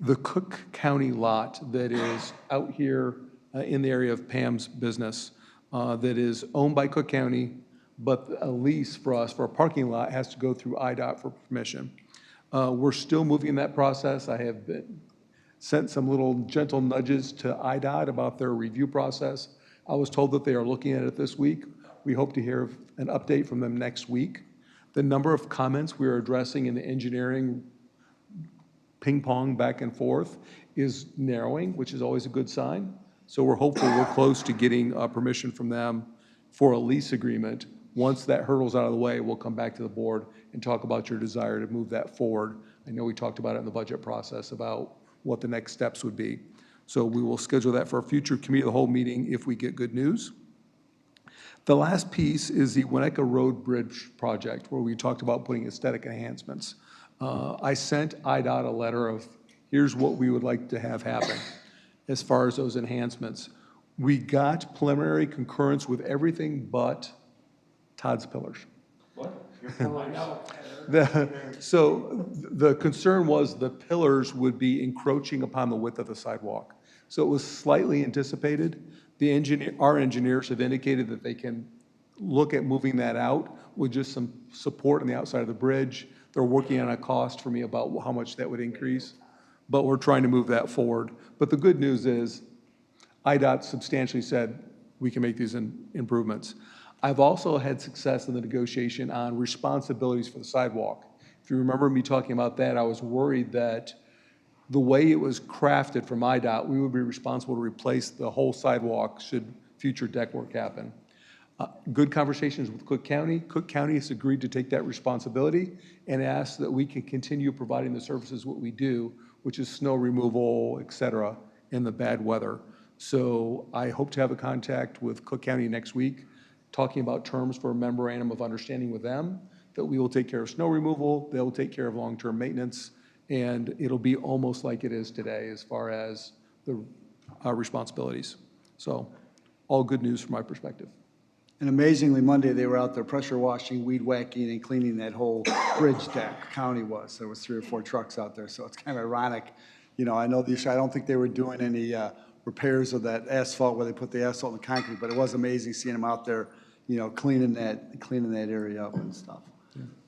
The Cook County lot that is out here in the area of Pam's business that is owned by Cook County, but a lease for us for a parking lot has to go through IDOT for permission. We're still moving in that process. I have sent some little gentle nudges to IDOT about their review process. I was told that they are looking at it this week. We hope to hear an update from them next week. The number of comments we are addressing in the engineering ping pong back and forth is narrowing, which is always a good sign. So we're hopeful we're close to getting permission from them for a lease agreement. Once that hurdle's out of the way, we'll come back to the board and talk about your desire to move that forward. I know we talked about it in the budget process about what the next steps would be. So we will schedule that for a future committee of the whole meeting if we get good news. The last piece is the Winnetka Road Bridge project, where we talked about putting aesthetic enhancements. I sent IDOT a letter of, here's what we would like to have happen as far as those enhancements. We got preliminary concurrence with everything but Todd's pillars. What? So the concern was the pillars would be encroaching upon the width of the sidewalk. So it was slightly anticipated. Our engineers have indicated that they can look at moving that out with just some support on the outside of the bridge. They're working on a cost for me about how much that would increase, but we're trying to move that forward. But the good news is IDOT substantially said we can make these improvements. I've also had success in the negotiation on responsibilities for the sidewalk. If you remember me talking about that, I was worried that the way it was crafted for MIDOT, we would be responsible to replace the whole sidewalk should future deck work happen. Good conversations with Cook County. Cook County has agreed to take that responsibility and ask that we can continue providing the services what we do, which is snow removal, et cetera, in the bad weather. So I hope to have a contact with Cook County next week, talking about terms for a memorandum of understanding with them, that we will take care of snow removal, they'll take care of long-term maintenance, and it'll be almost like it is today as far as the responsibilities. So all good news from my perspective. And amazingly, Monday, they were out there pressure washing, weed whacking, and cleaning that whole bridge deck. County was. There was 3 or 4 trucks out there, so it's kind of ironic. You know, I know the issue, I don't think they were doing any repairs of that asphalt where they put the asphalt and the concrete, but it was amazing seeing them out there, you know, cleaning that area up and stuff.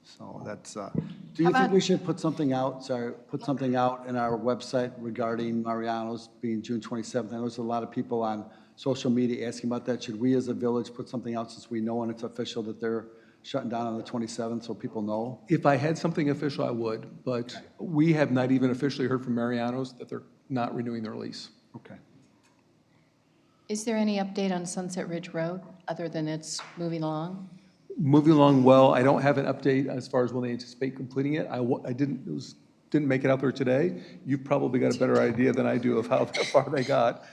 So that's, do you think we should put something out, put something out in our website regarding Mariano's being June 27th? I know there's a lot of people on social media asking about that. Should we as a village put something out since we know and it's official that they're shutting down on the 27th so people know? If I had something official, I would, but we have not even officially heard from Mariano's that they're not renewing their lease. Okay. Is there any update on Sunset Ridge Road, other than it's moving along? Moving along well. I don't have an update as far as when they anticipate completing it. I didn't make it out there today. You've probably got a better idea than I do of how far they got.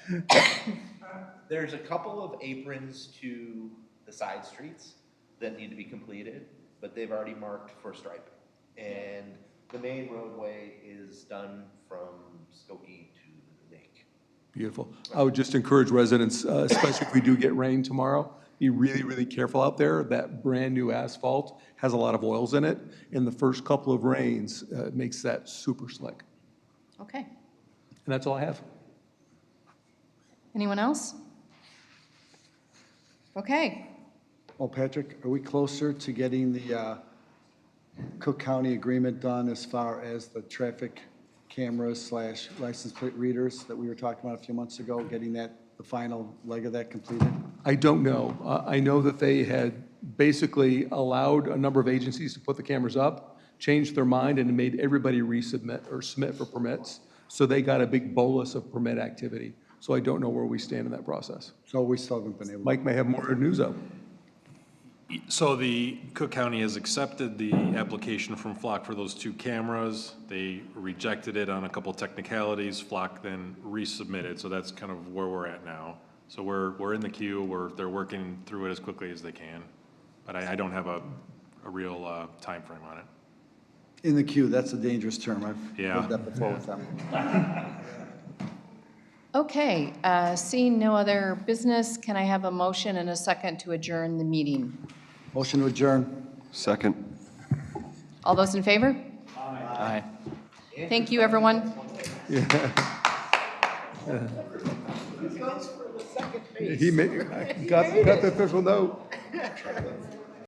There's a couple of aprons to the side streets that need to be completed, but they've already marked for striping. And the main roadway is done from Skokie to the lake. Beautiful. I would just encourage residents, especially if we do get rain tomorrow, be really, really careful out there. That brand-new asphalt has a lot of oils in it, and the first couple of rains makes that super slick. Okay. And that's all I have. Anyone else? Okay. Well, Patrick, are we closer to getting the Cook County agreement done as far as the traffic cameras / license plate readers that we were talking about a few months ago, getting that, the final leg of that completed? I don't know. I know that they had basically allowed a number of agencies to put the cameras up, changed their mind, and made everybody resubmit or submit for permits. So they got a big bolus of permit activity. So I don't know where we stand in that process. So we still haven't been able to. Mike may have more news up. So the Cook County has accepted the application from Flock for those 2 cameras. They rejected it on a couple technicalities. Flock then resubmitted, so that's kind of where we're at now. So we're in the queue. They're working through it as quickly as they can, but I don't have a real time frame on it. In the queue, that's a dangerous term. I've Yeah. heard that before with them. Okay, seeing no other business, can I have a motion and a second to adjourn the meeting? Motion to adjourn. Second. All those in favor? Aye. Thank you, everyone. He got the official note.